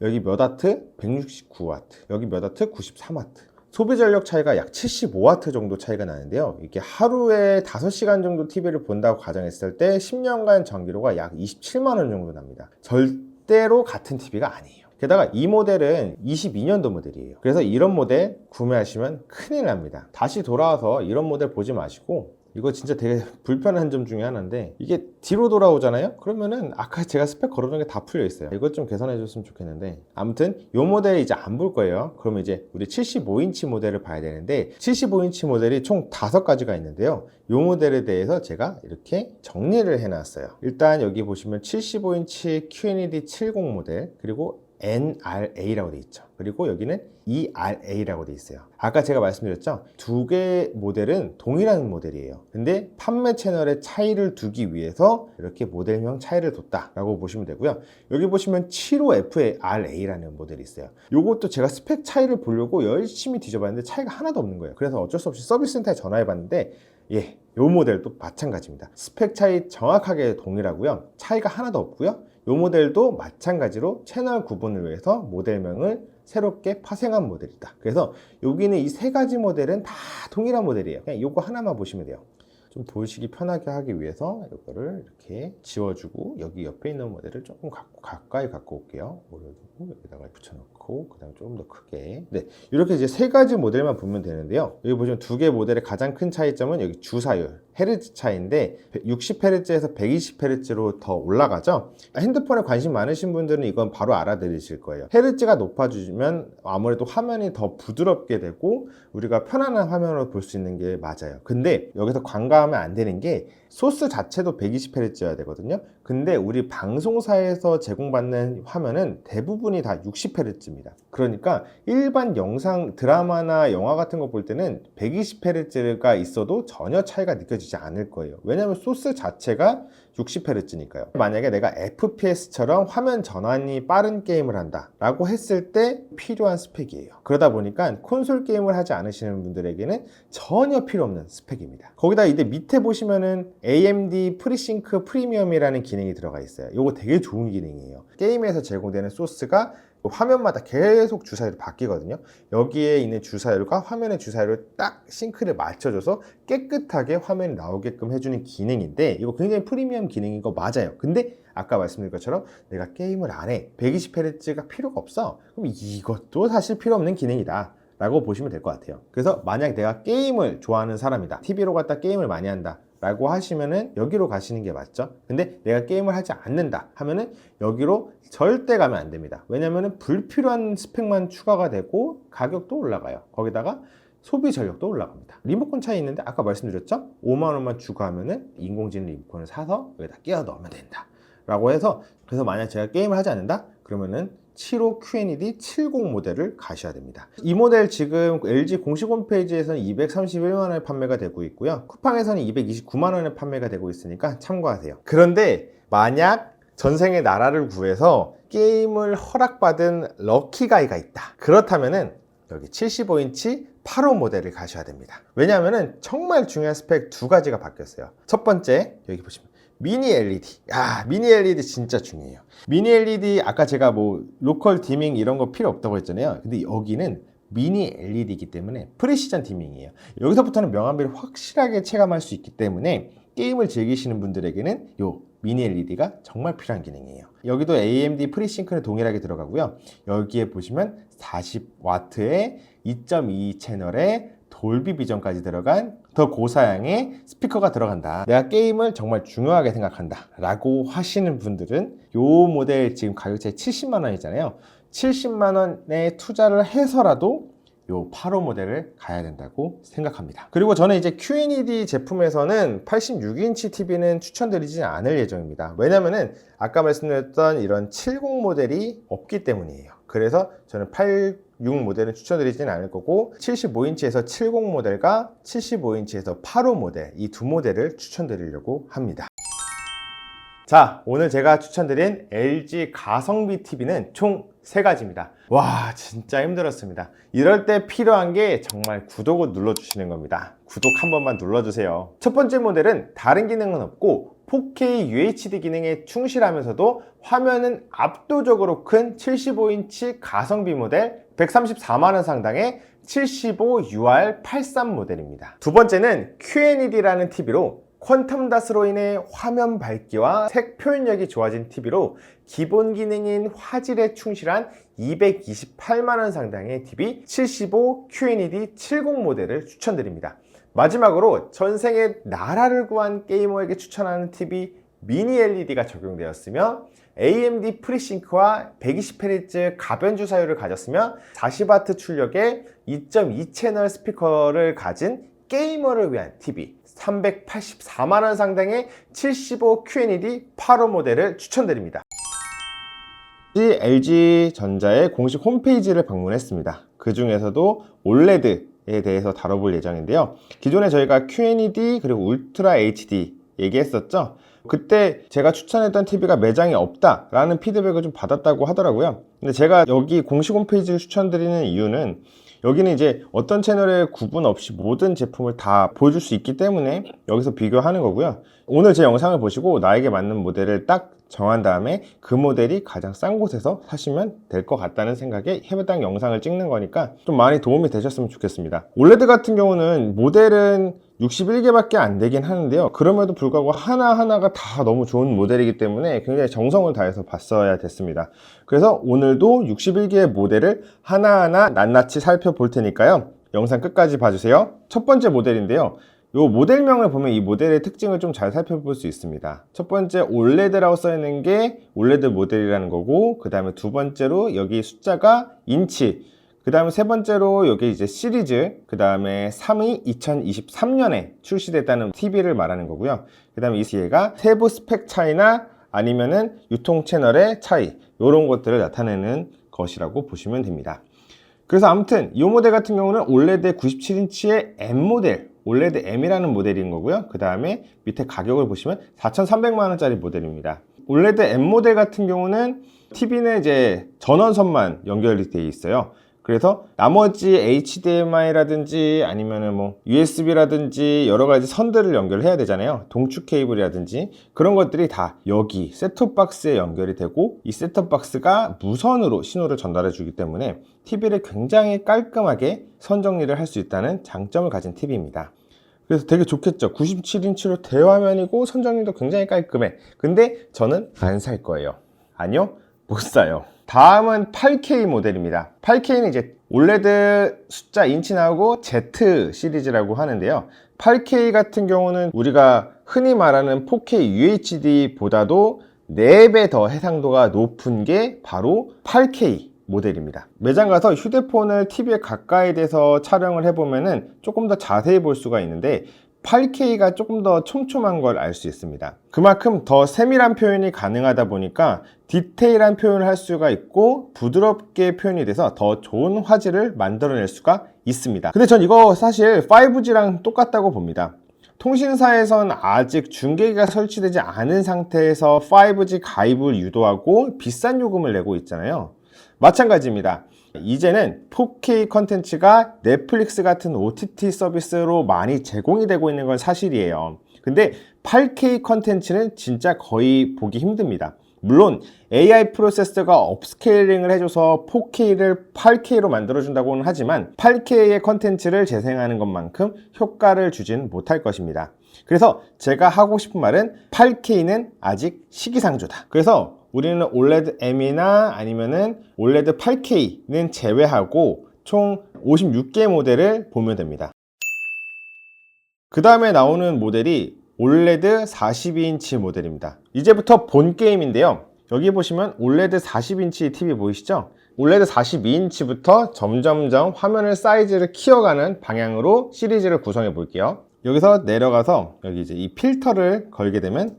[SPEAKER 1] 여기 몇 와트? 169W. 여기 몇 와트? 93W. 소비 전력 차이가 약 75W 정도 차이가 나는데요. 이게 하루에 5시간 정도 TV를 본다고 가정했을 때 10년간 전기료가 약 27만 원 정도 납니다. 절대로 같은 TV가 아니에요. 게다가 이 모델은 22년도 모델이에요. 그래서 이런 모델 구매하시면 큰일 납니다. 다시 돌아와서 이런 모델 보지 마시고, 이거 진짜 되게 불편한 점 중에 하나인데 이게 뒤로 돌아오잖아요. 그러면은 아까 제가 스펙 걸어놓은 게 다 풀려 있어요. 이것 좀 개선해 줬으면 좋겠는데, 아무튼 이 모델 이제 안 볼 거예요. 그러면 이제 우리 75인치 모델을 봐야 되는데, 75인치 모델이 총 5가지가 있는데요. 이 모델에 대해서 제가 이렇게 정리를 해놨어요. 일단 여기 보시면 75인치 QNED 70 모델, 그리고 NRA라고 돼 있죠. 그리고 여기는 ERA라고 돼 있어요. 아까 제가 말씀드렸죠, 두 개의 모델은 동일한 모델이에요. 근데 판매 채널의 차이를 두기 위해서 이렇게 모델명 차이를 뒀다라고 보시면 되고요. 여기 보시면 75FRA라는 모델이 있어요. 요것도 제가 스펙 차이를 보려고 열심히 뒤져봤는데 차이가 하나도 없는 거예요. 그래서 어쩔 수 없이 서비스 센터에 전화해봤는데 요 모델도 마찬가지입니다. 스펙 차이 정확하게 동일하고요. 차이가 하나도 없고요. 이 모델도 마찬가지로 채널 구분을 위해서 모델명을 새롭게 파생한 모델이다. 그래서 여기는 이 3가지 모델은 다 동일한 모델이에요. 그냥 이거 하나만 보시면 돼요. 좀 보시기 편하게 하기 위해서 이거를 이렇게 지워주고 여기 옆에 있는 모델을 조금 가까이 갖고 올게요. 올려주고 여기다가 붙여놓고 그 다음에 조금 더 크게. 네, 이렇게 이제 3가지 모델만 보면 되는데요. 여기 보시면 2개 모델의 가장 큰 차이점은 여기 주사율, 헤르츠 차이인데 60Hz에서 120Hz로 더 올라가죠. 핸드폰에 관심 많으신 분들은 이건 바로 알아들으실 거예요. 헤르츠가 높아지면 아무래도 화면이 더 부드럽게 되고 우리가 편안한 화면으로 볼 수 있는 게 맞아요. 근데 여기서 관가하면 안 되는 게 소스 자체도 120Hz여야 되거든요. 근데 우리 방송사에서 제공받는 화면은 대부분이 다 60Hz입니다. 그러니까 일반 영상, 드라마나 영화 같은 거 볼 때는 120Hz가 있어도 전혀 차이가 느껴지지 않을 거예요. 왜냐하면 소스 자체가 60Hz니까요. 만약에 내가 FPS처럼 화면 전환이 빠른 게임을 한다 라고 했을 때 필요한 스펙이에요. 그러다 보니까 콘솔 게임을 하지 않으시는 분들에게는 전혀 필요 없는 스펙입니다. 거기다 이제 밑에 보시면은 AMD FreeSync 프리미엄이라는 기능이 들어가 있어요. 이거 되게 좋은 기능이에요. 게임에서 제공되는 소스가 화면마다 계속 주사율이 바뀌거든요. 여기에 있는 주사율과 화면의 주사율을 딱 싱크를 맞춰줘서 깨끗하게 화면이 나오게끔 해주는 기능인데, 이거 굉장히 프리미엄 기능인 거 맞아요. 근데 아까 말씀드린 것처럼 내가 게임을 안 해, 120Hz가 필요가 없어, 그럼 이것도 사실 필요 없는 기능이다 라고 보시면 될 것 같아요. 그래서 만약 내가 게임을 좋아하는 사람이다, TV로 갖다 게임을 많이 한다 라고 하시면은 여기로 가시는 게 맞죠. 근데 내가 게임을 하지 않는다 하면은 여기로 절대 가면 안 됩니다. 왜냐면은 불필요한 스펙만 추가가 되고 가격도 올라가요. 거기다가 소비 전력도 올라갑니다. 리모컨 차이 있는데 아까 말씀드렸죠, 5만 원만 추가하면은 인공지능 리모컨을 사서 여기다 끼워 넣으면 된다 라고 해서, 그래서 만약 제가 게임을 하지 않는다 그러면은 75 QNED 70 모델을 가셔야 됩니다. 이 모델 지금 LG 공식 홈페이지에서는 231만 원에 판매가 되고 있고요. 쿠팡에서는 229만 원에 판매가 되고 있으니까 참고하세요. 그런데 만약 전생의 나라를 구해서 게임을 허락받은 럭키가이가 있다, 그렇다면은 여기 75인치 85 모델을 가셔야 됩니다. 왜냐하면 정말 중요한 스펙 2가지가 바뀌었어요. 첫 번째, 여기 보시면 미니 LED. 미니 LED 진짜 중요해요. 미니 LED 아까 제가 뭐 로컬 디밍 이런 거 필요 없다고 했잖아요. 근데 여기는 미니 LED이기 때문에 프리시전 디밍이에요. 여기서부터는 명암비를 확실하게 체감할 수 있기 때문에 게임을 즐기시는 분들에게는 요 미니 LED가 정말 필요한 기능이에요. 여기도 AMD FreeSync는 동일하게 들어가고요. 여기에 보시면 40W의 2.2 채널에 돌비 비전까지 들어간 더 고사양의 스피커가 들어간다. 내가 게임을 정말 중요하게 생각한다 라고 하시는 분들은 요 모델 지금 가격대 70만 원이잖아요. 70만 원에 투자를 해서라도 요 8호 모델을 가야 된다고 생각합니다. 그리고 저는 이제 QNED 제품에서는 86인치 TV는 추천드리지 않을 예정입니다. 왜냐면은 아까 말씀드렸던 이런 70 모델이 없기 때문이에요. 그래서 저는 86 모델은 추천드리지는 않을 거고 75인치에서 70 모델과 75인치에서 8호 모델 이 두 모델을 추천드리려고 합니다. 자, 오늘 제가 추천드린 LG 가성비 TV는 총 3가지입니다. 와, 진짜 힘들었습니다. 이럴 때 필요한 게 정말 구독을 눌러주시는 겁니다. 구독 한 번만 눌러주세요. 첫 번째 모델은 다른 기능은 없고 4K UHD 기능에 충실하면서도 화면은 압도적으로 큰 75인치 가성비 모델 134만원 상당의 75UR83 모델입니다. 두 번째는 QNED라는 TV로 퀀텀 닷으로 인해 화면 밝기와 색 표현력이 좋아진 TV로 기본 기능인 화질에 충실한 228만원 상당의 TV 75 QNED 70 모델을 추천드립니다. 마지막으로 전생에 나라를 구한 게이머에게 추천하는 TV 미니 LED가 적용되었으며 AMD FreeSync와 120Hz 가변주 사율을 가졌으며 40W 출력의 2.2 채널 스피커를 가진 게이머를 위한 TV 384만원 상당의 75 QNED 8호 모델을 추천드립니다. LG전자의 공식 홈페이지를 방문했습니다. 그 중에서도 OLED에 대해서 다뤄볼 예정인데요. 기존에 저희가 QNED 그리고 울트라 HD 얘기했었죠. 그때 제가 추천했던 TV가 매장에 없다라는 피드백을 좀 받았다고 하더라고요. 근데 제가 여기 공식 홈페이지를 추천드리는 이유는 여기는 이제 어떤 채널에 구분 없이 모든 제품을 다 보여줄 수 있기 때문에 여기서 비교하는 거고요. 오늘 제 영상을 보시고 나에게 맞는 모델을 딱 정한 다음에 그 모델이 가장 싼 곳에서 사시면 될 것 같다는 생각에 해당 영상을 찍는 거니까 좀 많이 도움이 되셨으면 좋겠습니다. OLED 같은 경우는 모델은 61개밖에 안 되긴 하는데요. 그럼에도 불구하고 하나하나가 다 너무 좋은 모델이기 때문에 굉장히 정성을 다해서 봤어야 됐습니다. 그래서 오늘도 61개의 모델을 하나하나 낱낱이 살펴볼 테니까요. 영상 끝까지 봐주세요. 첫 번째 모델인데요. 이 모델명을 보면 이 모델의 특징을 좀 잘 살펴볼 수 있습니다. 첫 번째 OLED라고 써있는 게 OLED 모델이라는 거고, 그 다음에 두 번째로 여기 숫자가 인치, 그 다음에 세 번째로 여기 이제 시리즈, 그 다음에 3위 2023년에 출시됐다는 TV를 말하는 거고요. 그 다음에 이 뒤에가 세부 스펙 차이나 아니면은 유통 채널의 차이, 이런 것들을 나타내는 것이라고 보시면 됩니다. 그래서 아무튼 이 모델 같은 경우는 OLED 97인치의 M 모델, OLED M이라는 모델인 거고요. 그 다음에 밑에 가격을 보시면 4,300만원짜리 모델입니다. OLED M 모델 같은 경우는 TV는 이제 전원선만 연결이 되어 있어요. 그래서 나머지 HDMI라든지 아니면은 뭐 USB라든지 여러 가지 선들을 연결해야 되잖아요. 동축 케이블이라든지 그런 것들이 다 여기 셋톱박스에 연결이 되고, 이 셋톱박스가 무선으로 신호를 전달해 주기 때문에 TV를 굉장히 깔끔하게 선 정리를 할 수 있다는 장점을 가진 TV입니다. 그래서 되게 좋겠죠. 97인치로 대화면이고 선 정리도 굉장히 깔끔해. 근데 저는 안 살 거예요. 아니요, 못 사요. 다음은 8K 모델입니다. 8K는 이제 OLED 숫자 인치 나오고 Z 시리즈라고 하는데요. 8K 같은 경우는 우리가 흔히 말하는 4K UHD보다도 4배 더 해상도가 높은 게 바로 8K 모델입니다. 매장 가서 휴대폰을 TV에 가까이 대서 촬영을 해보면은 조금 더 자세히 볼 수가 있는데 8K가 조금 더 촘촘한 걸 알 수 있습니다. 그만큼 더 세밀한 표현이 가능하다 보니까 디테일한 표현을 할 수가 있고 부드럽게 표현이 돼서 더 좋은 화질을 만들어낼 수가 있습니다. 근데 전 이거 사실 5G랑 똑같다고 봅니다. 통신사에선 아직 중계기가 설치되지 않은 상태에서 5G 가입을 유도하고 비싼 요금을 내고 있잖아요. 마찬가지입니다. 이제는 4K 컨텐츠가 넷플릭스 같은 OTT 서비스로 많이 제공이 되고 있는 건 사실이에요. 근데 8K 컨텐츠는 진짜 거의 보기 힘듭니다. 물론 AI 프로세서가 업스케일링을 해줘서 4K를 8K로 만들어준다고는 하지만 8K의 컨텐츠를 재생하는 것만큼 효과를 주진 못할 것입니다. 그래서 제가 하고 싶은 말은 8K는 아직 시기상조다. 그래서 우리는 OLED M이나 아니면은 OLED 8K는 제외하고 총 56개 모델을 보면 됩니다. 그 다음에 나오는 모델이 OLED 42인치 모델입니다. 이제부터 본 게임인데요. 여기 보시면 OLED 40인치 TV 보이시죠? OLED 42인치부터 점점점 화면의 사이즈를 키워가는 방향으로 시리즈를 구성해 볼게요. 여기서 내려가서 여기 이제 이 필터를 걸게 되면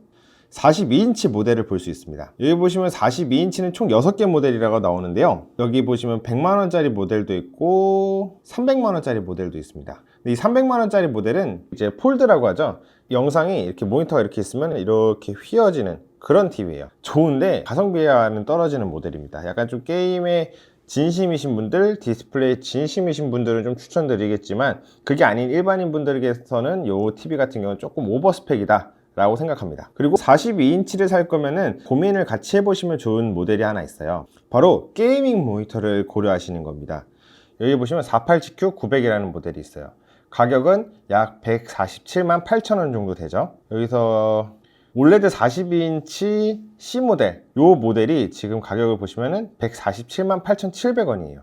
[SPEAKER 1] 42인치 모델을 볼 수 있습니다. 여기 보시면 42인치는 총 6개 모델이라고 나오는데요. 여기 보시면 100만원짜리 모델도 있고 300만원짜리 모델도 있습니다. 이 300만원짜리 모델은 이제 폴드라고 하죠. 영상이 이렇게 모니터가 이렇게 있으면 이렇게 휘어지는 그런 TV예요. 좋은데 가성비와는 떨어지는 모델입니다. 약간 좀 게임에 진심이신 분들, 디스플레이 진심이신 분들은 좀 추천드리겠지만 그게 아닌 일반인 분들에게서는 이 TV 같은 경우는 조금 오버스펙이다 라고 생각합니다. 그리고 42인치를 살 거면은 고민을 같이 해보시면 좋은 모델이 하나 있어요. 바로 게이밍 모니터를 고려하시는 겁니다. 여기 보시면 48GQ 900이라는 모델이 있어요. 가격은 약 147만 8천원 정도 되죠. 여기서 OLED 42인치 C 모델, 이 모델이 지금 가격을 보시면은 147만 8,700원이에요.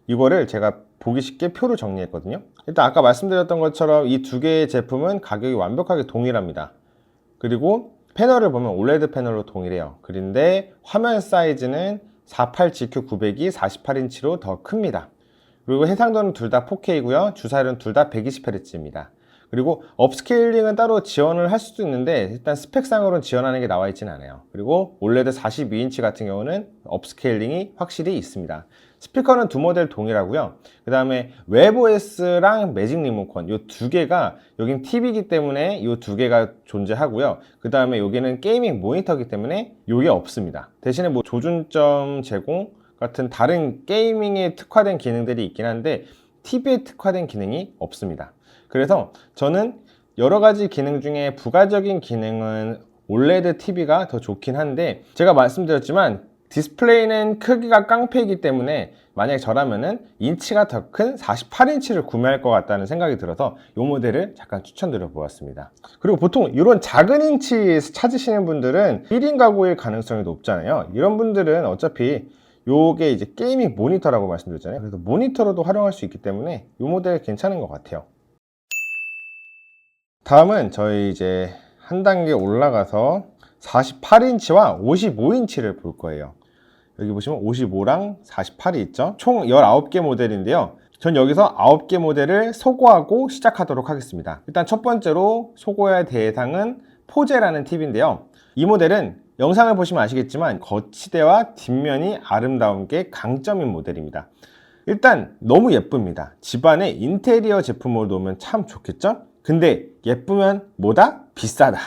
[SPEAKER 1] 이거를 제가 보기 쉽게 표로 정리했거든요. 일단 아까 말씀드렸던 것처럼 이 두 개의 제품은 가격이 완벽하게 동일합니다. 그리고 패널을 보면 OLED 패널로 동일해요. 그런데 화면 사이즈는 48GQ 900이 48인치로 더 큽니다. 그리고 해상도는 둘 다 4K고요. 주사율은 둘 다 120Hz입니다. 그리고 업스케일링은 따로 지원을 할 수도 있는데 일단 스펙상으로는 지원하는 게 나와 있지는 않아요. 그리고 OLED 42인치 같은 경우는 업스케일링이 확실히 있습니다. 스피커는 두 모델 동일하고요. 그 다음에 웹OS랑 매직 리모컨 이 두 개가 여긴 TV이기 때문에 이 두 개가 존재하고요. 그 다음에 여기는 게이밍 모니터이기 때문에 이게 없습니다. 대신에 뭐 조준점 제공 같은 다른 게이밍에 특화된 기능들이 있긴 한데 TV에 특화된 기능이 없습니다. 그래서 저는 여러 가지 기능 중에 부가적인 기능은 OLED TV가 더 좋긴 한데 제가 말씀드렸지만 디스플레이는 크기가 깡패이기 때문에 만약에 저라면은 인치가 더 큰 48인치를 구매할 것 같다는 생각이 들어서 이 모델을 잠깐 추천드려 보았습니다. 그리고 보통 이런 작은 인치 찾으시는 분들은 1인 가구일 가능성이 높잖아요. 이런 분들은 어차피 요게 이제 게이밍 모니터라고 말씀드렸잖아요. 그래서 모니터로도 활용할 수 있기 때문에 이 모델 괜찮은 것 같아요. 다음은 저희 이제 한 단계 올라가서 48인치와 55인치를 볼 거예요. 여기 보시면 55랑 48이 있죠. 총 19개 모델인데요. 전 여기서 9개 모델을 소거하고 시작하도록 하겠습니다. 일단 첫 번째로 소거할 대상은 포제라는 TV인데요. 이 모델은 영상을 보시면 아시겠지만 거치대와 뒷면이 아름다운 게 강점인 모델입니다. 일단 너무 예쁩니다. 집안에 인테리어 제품으로 놓으면 참 좋겠죠? 근데 예쁘면 뭐다? 비싸다.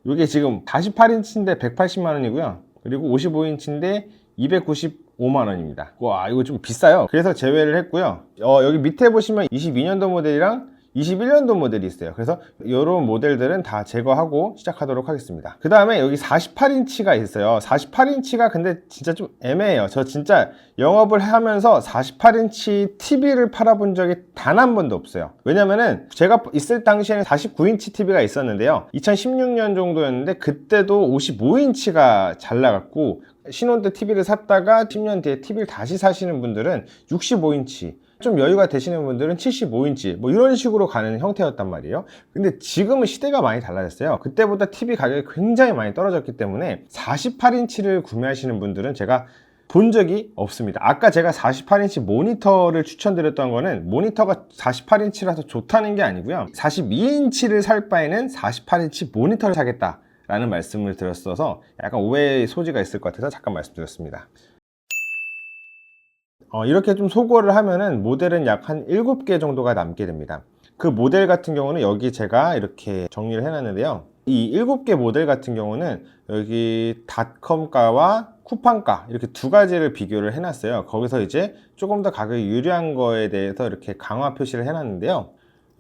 [SPEAKER 1] 이게 지금 48인치인데 180만원이고요. 그리고 55인치인데 295만원입니다. 와, 이거 좀 비싸요. 그래서 제외를 했고요. 여기 밑에 보시면 22년도 모델이랑 21년도 모델이 있어요. 그래서 이런 모델들은 다 제거하고 시작하도록 하겠습니다. 그 다음에 여기 48인치가 있어요. 48인치가 근데 진짜 좀 애매해요. 저 진짜 영업을 하면서 48인치 TV를 팔아본 적이 단 한 번도 없어요. 왜냐면은 제가 있을 당시에는 49인치 TV가 있었는데요. 2016년 정도였는데 그때도 55인치가 잘 나갔고 신혼 때 TV를 샀다가 10년 뒤에 TV를 다시 사시는 분들은 65인치 좀 여유가 되시는 분들은 75인치 뭐 이런 식으로 가는 형태였단 말이에요. 근데 지금은 시대가 많이 달라졌어요. 그때보다 TV 가격이 굉장히 많이 떨어졌기 때문에 48인치를 구매하시는 분들은 제가 본 적이 없습니다. 아까 제가 48인치 모니터를 추천드렸던 거는 모니터가 48인치라서 좋다는 게 아니고요. 42인치를 살 바에는 48인치 모니터를 사겠다 라는 말씀을 드렸어서 약간 오해의 소지가 있을 것 같아서 잠깐 말씀드렸습니다. 이렇게 좀 소거를 하면은 모델은 약 한 7개 정도가 남게 됩니다. 그 모델 같은 경우는 여기 제가 이렇게 정리를 해놨는데요. 이 7개 모델 같은 경우는 여기 닷컴가와 쿠팡가 이렇게 두 가지를 비교를 해놨어요. 거기서 이제 조금 더 가격이 유리한 거에 대해서 이렇게 강화 표시를 해놨는데요.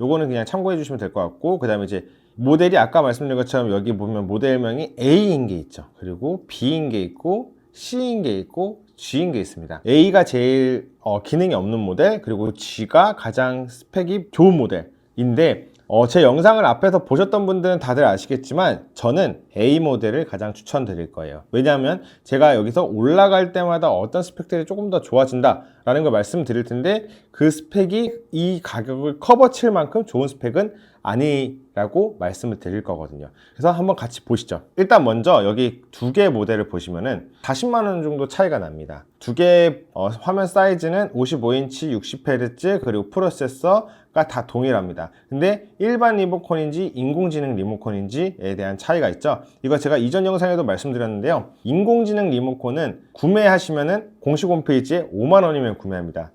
[SPEAKER 1] 요거는 그냥 참고해 주시면 될 것 같고, 그 다음에 이제 모델이 아까 말씀드린 것처럼 여기 보면 모델명이 A인 게 있죠. 그리고 B인 게 있고 C인 게 있고 G인 게 있습니다. A가 제일 기능이 없는 모델, 그리고 G가 가장 스펙이 좋은 모델인데 제 영상을 앞에서 보셨던 분들은 다들 아시겠지만 저는 A 모델을 가장 추천드릴 거예요. 왜냐하면 제가 여기서 올라갈 때마다 어떤 스펙들이 조금 더 좋아진다 라는 걸 말씀드릴 텐데, 그 스펙이 이 가격을 커버칠 만큼 좋은 스펙은 아니라고 말씀을 드릴 거거든요. 그래서 한번 같이 보시죠. 일단 먼저 여기 두 개 모델을 보시면은 40만 원 정도 차이가 납니다. 두 개 화면 사이즈는 55인치 60Hz 그리고 프로세서가 다 동일합니다. 근데 일반 리모컨인지 인공지능 리모컨인지에 대한 차이가 있죠. 이거 제가 이전 영상에도 말씀드렸는데요. 인공지능 리모컨은 구매하시면은 공식 홈페이지에 5만 원이면 구매합니다.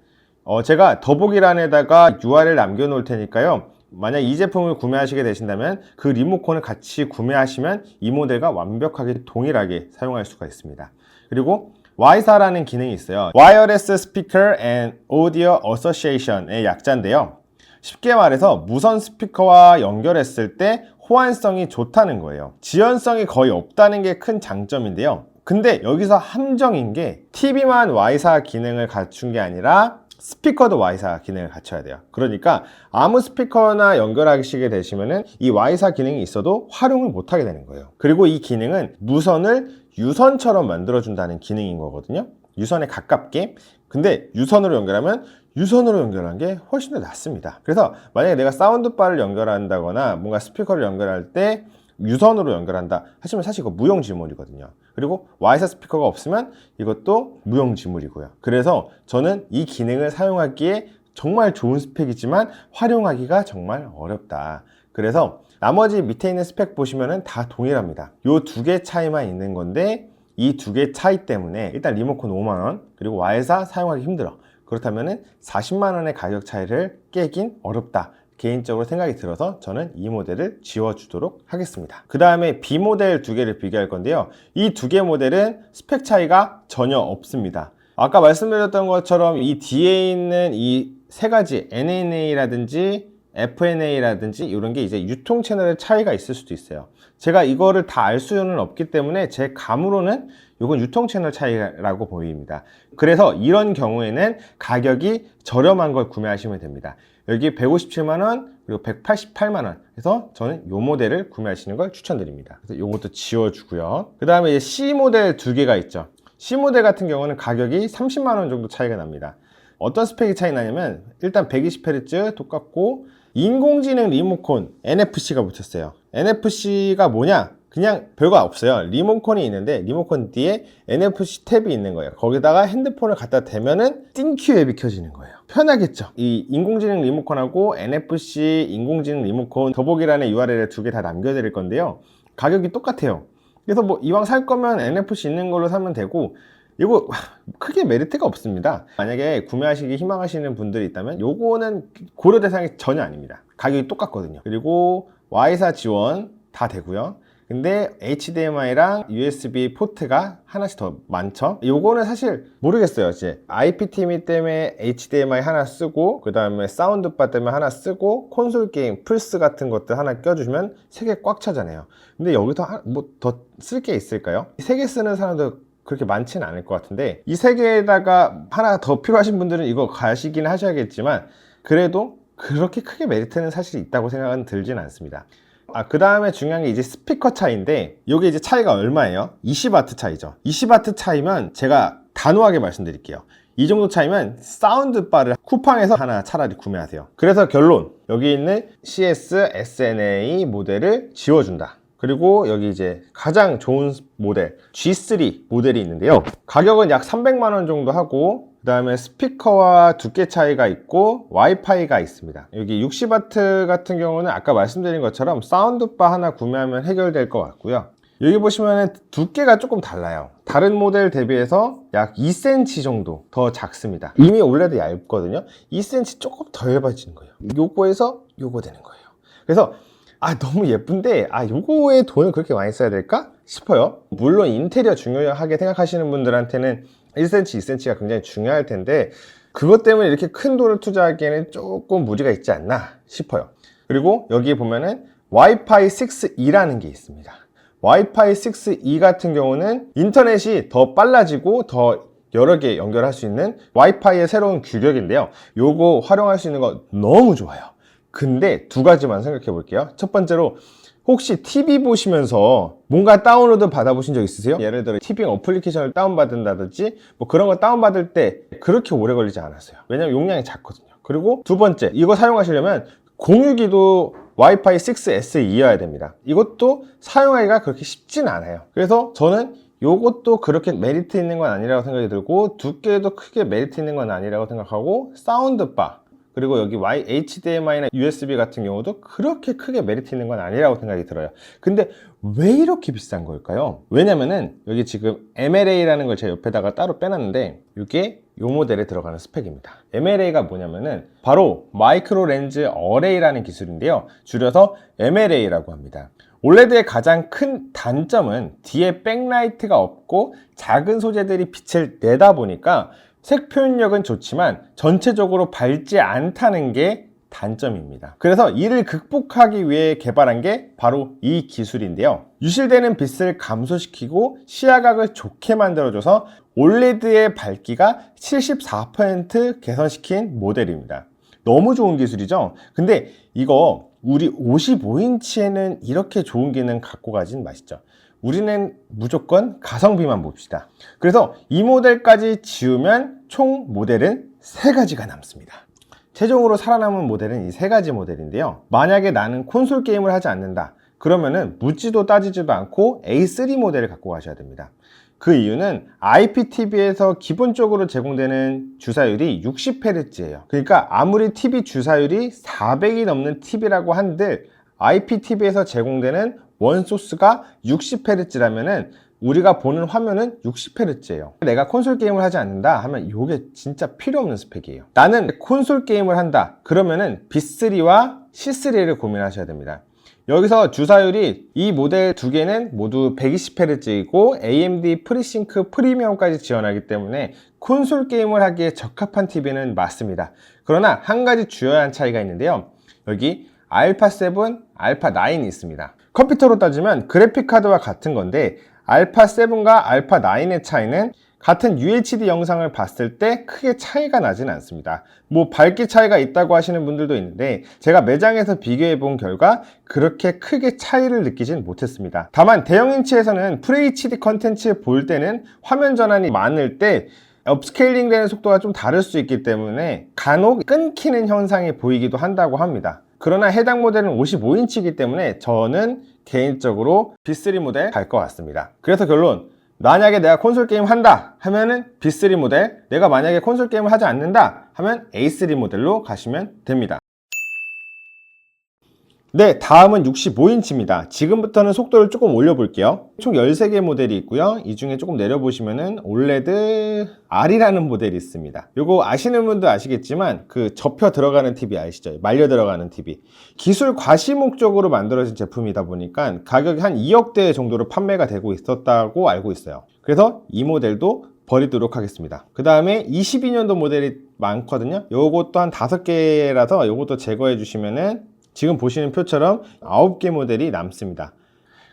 [SPEAKER 1] 제가 더보기란에다가 URL 남겨놓을 테니까요. 만약 이 제품을 구매하시게 되신다면 그 리모컨을 같이 구매하시면 이 모델과 완벽하게 동일하게 사용할 수가 있습니다. 그리고 와이사라는 기능이 있어요. Wireless Speaker and Audio Association의 약자인데요. 쉽게 말해서 무선 스피커와 연결했을 때 호환성이 좋다는 거예요. 지연성이 거의 없다는 게 큰 장점인데요. 근데 여기서 함정인 게 TV만 와이사 기능을 갖춘 게 아니라 스피커도 와이사 기능을 갖춰야 돼요. 그러니까 아무 스피커나 연결하시게 되시면은 이 와이사 기능이 있어도 활용을 못하게 되는 거예요. 그리고 이 기능은 무선을 유선처럼 만들어준다는 기능인 거거든요. 유선에 가깝게. 근데 유선으로 연결하면 유선으로 연결한 게 훨씬 더 낫습니다. 그래서 만약에 내가 사운드바를 연결한다거나 뭔가 스피커를 연결할 때 유선으로 연결한다 하시면 사실 이거 무용지물이거든요. 그리고 와이사 스피커가 없으면 이것도 무용지물이고요. 그래서 저는 이 기능을 사용하기에 정말 좋은 스펙이지만 활용하기가 정말 어렵다. 그래서 나머지 밑에 있는 스펙 보시면은 다 동일합니다. 이 두 개 차이만 있는 건데 이 두 개 차이 때문에 일단 리모컨 5만 원, 그리고 와이사 사용하기 힘들어. 그렇다면은 40만 원의 가격 차이를 깨긴 어렵다. 개인적으로 생각이 들어서 저는 이 모델을 지워주도록 하겠습니다. 그 다음에 B 모델 두 개를 비교할 건데요. 이 두 개 모델은 스펙 차이가 전혀 없습니다. 아까 말씀드렸던 것처럼 이 뒤에 있는 이 세 가지 NNA라든지 FNA라든지 이런 게 이제 유통 채널의 차이가 있을 수도 있어요. 제가 이거를 다 알 수는 없기 때문에 제 감으로는 이건 유통 채널 차이라고 보입니다. 그래서 이런 경우에는 가격이 저렴한 걸 구매하시면 됩니다. 여기 157만 원 그리고 188만 원 해서 저는 이 모델을 구매하시는 걸 추천드립니다. 그래서 이것도 지워주고요. 그 다음에 C 모델 두 개가 있죠. C 모델 같은 경우는 가격이 30만 원 정도 차이가 납니다. 어떤 스펙이 차이 나냐면 일단 120Hz 똑같고 인공지능 리모컨 NFC가 붙었어요. NFC가 뭐냐? 그냥 별거 없어요. 리모컨이 있는데 리모컨 뒤에 NFC 탭이 있는 거예요. 거기다가 핸드폰을 갖다 대면은 띵큐 앱이 켜지는 거예요. 편하겠죠? 이 인공지능 리모컨하고 NFC 인공지능 리모컨 더보기란에 URL을 두 개 다 남겨드릴 건데요. 가격이 똑같아요. 그래서 뭐 이왕 살 거면 NFC 있는 걸로 사면 되고 이거 크게 메리트가 없습니다. 만약에 구매하시기 희망하시는 분들이 있다면 요거는 고려 대상이 전혀 아닙니다. 가격이 똑같거든요. 그리고 와이사 지원 다 되고요. 근데 HDMI랑 USB 포트가 하나씩 더 많죠. 요거는 사실 모르겠어요. 이제 IPTV 때문에 HDMI 하나 쓰고 그 다음에 사운드바 때문에 하나 쓰고 콘솔 게임, 플스 같은 것들 하나 껴주시면 세 개 꽉 차잖아요. 근데 여기서 뭐 더 쓸 게 있을까요? 세 개 쓰는 사람도 그렇게 많지는 않을 것 같은데 이 세 개에다가 하나 더 필요하신 분들은 이거 가시긴 하셔야겠지만 그래도 그렇게 크게 메리트는 사실 있다고 생각은 들진 않습니다. 그 다음에 중요한 게 이제 스피커 차이인데 이게 이제 차이가 얼마예요? 20W 차이죠. 20W 차이면 제가 단호하게 말씀드릴게요. 이 정도 차이면 사운드바를 쿠팡에서 하나 차라리 구매하세요. 그래서 결론, 여기 있는 CS SNA 모델을 지워준다. 그리고 여기 이제 가장 좋은 모델 G3 모델이 있는데요. 가격은 약 300만 원 정도 하고 그 다음에 스피커와 두께 차이가 있고 와이파이가 있습니다. 여기 60W 같은 경우는 아까 말씀드린 것처럼 사운드바 하나 구매하면 해결될 것 같고요. 여기 보시면 두께가 조금 달라요. 다른 모델 대비해서 약 2cm 정도 더 작습니다. 이미 원래도 얇거든요. 2cm 조금 더 얇아지는 거예요. 요거에서 요거 되는 거예요. 그래서 너무 예쁜데 요거에 돈을 그렇게 많이 써야 될까 싶어요. 물론 인테리어 중요하게 생각하시는 분들한테는 1cm, 2cm가 굉장히 중요할 텐데 그것 때문에 이렇게 큰 돈을 투자하기에는 조금 무리가 있지 않나 싶어요. 그리고 여기 보면은 와이파이 6E라는 게 있습니다. 와이파이 6E 같은 경우는 인터넷이 더 빨라지고 더 여러 개 연결할 수 있는 와이파이의 새로운 규격인데요. 요거 활용할 수 있는 거 너무 좋아요. 근데 두 가지만 생각해 볼게요. 첫 번째로 혹시 TV 보시면서 뭔가 다운로드 받아보신 적 있으세요? 예를 들어 티빙 어플리케이션을 다운받는다든지 뭐 그런 거 다운받을 때 그렇게 오래 걸리지 않았어요. 왜냐면 용량이 작거든요. 그리고 두 번째, 이거 사용하시려면 공유기도 와이파이 6SE여야 됩니다. 이것도 사용하기가 그렇게 쉽진 않아요. 그래서 저는 요것도 그렇게 메리트 있는 건 아니라고 생각이 들고 두께도 크게 메리트 있는 건 아니라고 생각하고 사운드바 그리고 여기 HDMI나 USB 같은 경우도 그렇게 크게 메리트 있는 건 아니라고 생각이 들어요. 근데 왜 이렇게 비싼 걸까요? 왜냐면은 여기 지금 MLA라는 걸 제가 옆에다가 따로 빼놨는데 이게 이 모델에 들어가는 스펙입니다. MLA가 뭐냐면은 바로 마이크로 렌즈 어레이라는 기술인데요. 줄여서 MLA라고 합니다. 올레드의 가장 큰 단점은 뒤에 백라이트가 없고 작은 소재들이 빛을 내다 보니까 색 표현력은 좋지만 전체적으로 밝지 않다는 게 단점입니다. 그래서 이를 극복하기 위해 개발한 게 바로 이 기술인데요. 유실되는 빛을 감소시키고 시야각을 좋게 만들어줘서 올레드의 밝기가 74% 개선시킨 모델입니다. 너무 좋은 기술이죠? 근데 이거 우리 55인치에는 이렇게 좋은 기능 갖고 가진 맛있죠. 우리는 무조건 가성비만 봅시다. 그래서 이 모델까지 지우면 총 모델은 3가지가 남습니다. 최종으로 살아남은 모델은 이 3가지 모델인데요. 만약에 나는 콘솔 게임을 하지 않는다. 그러면은 묻지도 따지지도 않고 A3 모델을 갖고 가셔야 됩니다. 그 이유는 IPTV에서 기본적으로 제공되는 주사율이 60Hz예요. 그러니까 아무리 TV 주사율이 400이 넘는 TV라고 한들 IPTV에서 제공되는 원소스가 60Hz라면은 우리가 보는 화면은 60Hz예요. 내가 콘솔 게임을 하지 않는다 하면 이게 진짜 필요 없는 스펙이에요. 나는 콘솔 게임을 한다 그러면은 B3와 C3를 고민하셔야 됩니다. 여기서 주사율이 이 모델 2개는 모두 120Hz이고 AMD FreeSync 프리미엄까지 지원하기 때문에 콘솔 게임을 하기에 적합한 TV는 맞습니다. 그러나 한 가지 주요한 차이가 있는데요. 여기 알파7, 알파9이 있습니다. 컴퓨터로 따지면 그래픽카드와 같은 건데 알파7과 알파9의 차이는 같은 UHD 영상을 봤을 때 크게 차이가 나진 않습니다. 뭐 밝기 차이가 있다고 하시는 분들도 있는데 제가 매장에서 비교해 본 결과 그렇게 크게 차이를 느끼진 못했습니다. 다만 대형인치에서는 FHD 컨텐츠 볼 때는 화면 전환이 많을 때 업스케일링 되는 속도가 좀 다를 수 있기 때문에 간혹 끊기는 현상이 보이기도 한다고 합니다. 그러나 해당 모델은 55인치이기 때문에 저는 개인적으로 B3 모델 갈 것 같습니다. 그래서 결론, 만약에 내가 콘솔 게임 한다 하면은 B3 모델, 내가 만약에 콘솔 게임을 하지 않는다 하면 A3 모델로 가시면 됩니다. 네, 다음은 65인치입니다. 지금부터는 속도를 조금 올려볼게요. 총 13개 모델이 있고요. 이 중에 조금 내려보시면은 올레드 R이라는 모델이 있습니다. 요거 아시는 분도 아시겠지만 그 접혀 들어가는 TV 아시죠? 말려 들어가는 TV. 기술 과시 목적으로 만들어진 제품이다 보니까 가격이 한 2억대 정도로 판매가 되고 있었다고 알고 있어요. 그래서 이 모델도 버리도록 하겠습니다. 그 다음에 22년도 모델이 많거든요. 요것도 한 5개라서 요것도 제거해 주시면은 지금 보시는 표처럼 9개 모델이 남습니다.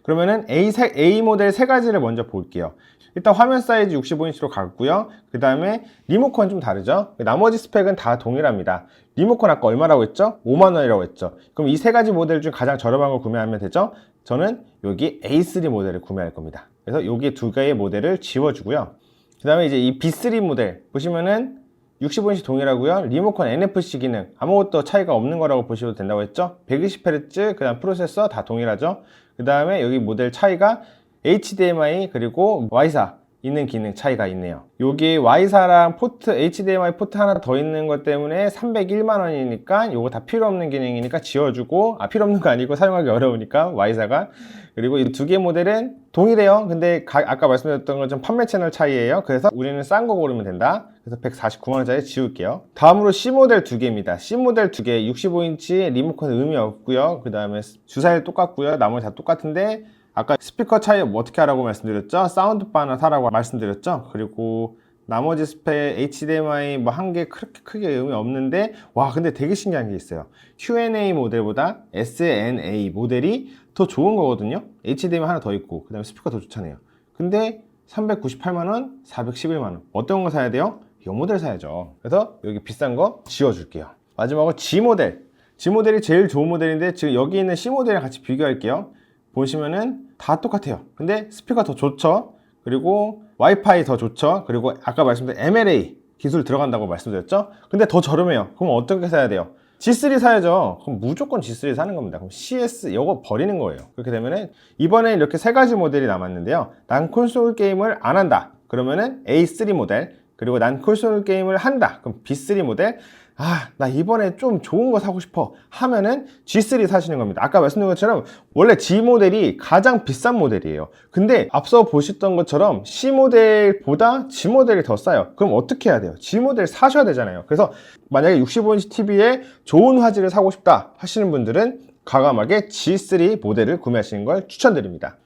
[SPEAKER 1] 그러면은 A 모델 3가지를 먼저 볼게요. 일단 화면 사이즈 65인치로 갔고요. 그 다음에 리모컨 좀 다르죠. 나머지 스펙은 다 동일합니다. 리모컨 아까 얼마라고 했죠? 5만원이라고 했죠. 그럼 이 3가지 모델 중 가장 저렴한 걸 구매하면 되죠? 저는 여기 A3 모델을 구매할 겁니다. 그래서 여기 2개의 모델을 지워주고요. 그 다음에 이제 이 B3 모델 보시면은 65인치 동일하고요. 리모컨 NFC 기능 아무것도 차이가 없는 거라고 보셔도 된다고 했죠. 120Hz 그 다음 프로세서 다 동일하죠. 그 다음에 여기 모델 차이가 HDMI 그리고 Y사 있는 기능 차이가 있네요. 여기 Y사랑 포트 HDMI 포트 하나 더 있는 것 때문에 301만원이니까 요거 다 필요 없는 기능이니까 지워주고, 필요 없는 거 아니고 사용하기 어려우니까 Y사가. 그리고 이 2개 모델은 동일해요. 근데 아까 말씀드렸던 것처럼 판매 채널 차이예요. 그래서 우리는 싼 거 고르면 된다. 그래서 149만원짜리 지울게요. 다음으로 C모델 2개입니다. C모델 2개 65인치 리모컨 의미 없고요. 그 다음에 주사율 똑같고요. 나머지 다 똑같은데 아까 스피커 차이 어떻게 하라고 말씀드렸죠? 사운드바나 사라고 말씀드렸죠? 그리고 나머지 스펙 HDMI 뭐 한 개 그렇게 크게 의미 없는데, 와 근데 되게 신기한 게 있어요. Q&A 모델보다 SNA 모델이 더 좋은 거거든요. HDMI 하나 더 있고 그 다음에 스피커 더 좋잖아요. 근데 398만원, 411만원. 어떤 거 사야 돼요? 이 모델 사야죠. 그래서 여기 비싼 거 지워줄게요. 마지막으로 G 모델. G 모델이 제일 좋은 모델인데 지금 여기 있는 C 모델이랑 같이 비교할게요. 보시면은 다 똑같아요. 근데 스피커 더 좋죠. 그리고 와이파이 더 좋죠. 그리고 아까 말씀드린 MLA 기술 들어간다고 말씀드렸죠. 근데 더 저렴해요. 그럼 어떻게 사야 돼요? G3 사야죠. 그럼 무조건 G3 사는 겁니다. 그럼 CS 이거 버리는 거예요. 그렇게 되면은 이번에 이렇게 세 가지 모델이 남았는데요. 난 콘솔 게임을 안 한다. 그러면은 A3 모델. 그리고 난 콘솔 게임을 한다. 그럼 B3 모델. 아, 나 이번에 좀 좋은 거 사고 싶어 하면은 G3 사시는 겁니다. 아까 말씀드린 것처럼 원래 G 모델이 가장 비싼 모델이에요. 근데 앞서 보셨던 것처럼 C 모델보다 G 모델이 더 싸요. 그럼 어떻게 해야 돼요? G 모델 사셔야 되잖아요. 그래서 만약에 65인치 TV에 좋은 화질을 사고 싶다 하시는 분들은 과감하게 G3 모델을 구매하시는 걸 추천드립니다.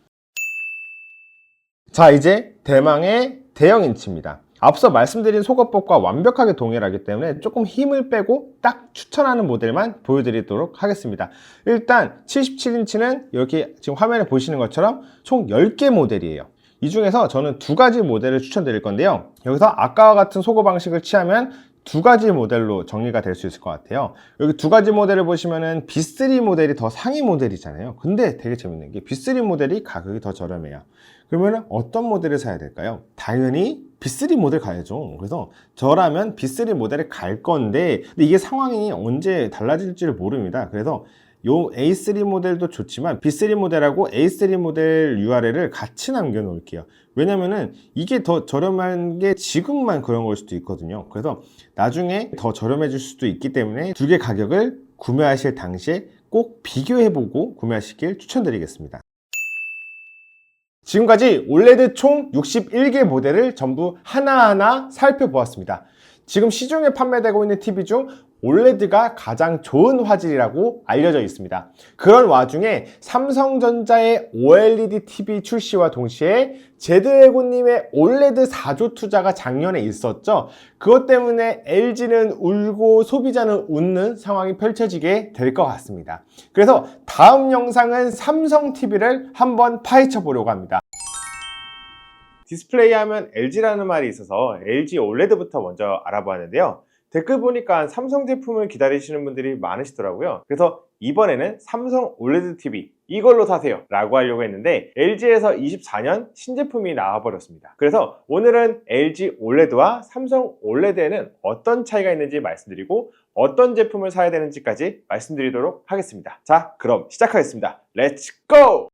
[SPEAKER 1] 자, 이제 대망의 대형 인치입니다. 앞서 말씀드린 속어법과 완벽하게 동일하기 때문에 조금 힘을 빼고 딱 추천하는 모델만 보여드리도록 하겠습니다. 일단 77인치는 여기 지금 화면에 보시는 것처럼 총 10개 모델이에요. 이 중에서 저는 두 가지 모델을 추천드릴 건데요. 여기서 아까와 같은 속어 방식을 취하면 두 가지 모델로 정리가 될 수 있을 것 같아요. 여기 두 가지 모델을 보시면은 B3 모델이 더 상위 모델이잖아요. 근데 되게 재밌는 게 B3 모델이 가격이 더 저렴해요. 그러면 어떤 모델을 사야 될까요? 당연히 B3 모델 가야죠. 그래서 저라면 B3 모델에 갈 건데, 근데 이게 상황이 언제 달라질지를 모릅니다. 그래서 요 A3 모델도 좋지만 B3 모델하고 A3 모델 URL을 같이 남겨 놓을게요. 왜냐면은 이게 더 저렴한 게 지금만 그런 걸 수도 있거든요. 그래서 나중에 더 저렴해질 수도 있기 때문에 두 개 가격을 구매하실 당시에 꼭 비교해보고 구매하시길 추천드리겠습니다. 지금까지 올레드 총 61개 모델을 전부 하나하나 살펴보았습니다. 지금 시중에 판매되고 있는 TV 중 올레드가 가장 좋은 화질이라고 알려져 있습니다. 그런 와중에 삼성전자의 OLED TV 출시와 동시에 제드웨고님의 올레드 4조 투자가 작년에 있었죠. 그것 때문에 LG는 울고 소비자는 웃는 상황이 펼쳐지게 될 것 같습니다. 그래서 다음 영상은 삼성 TV를 한번 파헤쳐 보려고 합니다. 디스플레이 하면 LG라는 말이 있어서 LG OLED부터 먼저 알아보았는데요. 댓글 보니까 삼성 제품을 기다리시는 분들이 많으시더라고요. 그래서 이번에는 삼성 OLED TV 이걸로 사세요 라고 하려고 했는데 LG에서 24년 신제품이 나와버렸습니다. 그래서 오늘은 LG OLED와 삼성 OLED에는 어떤 차이가 있는지 말씀드리고 어떤 제품을 사야 되는지까지 말씀드리도록 하겠습니다. 자, 그럼 시작하겠습니다. 렛츠 고!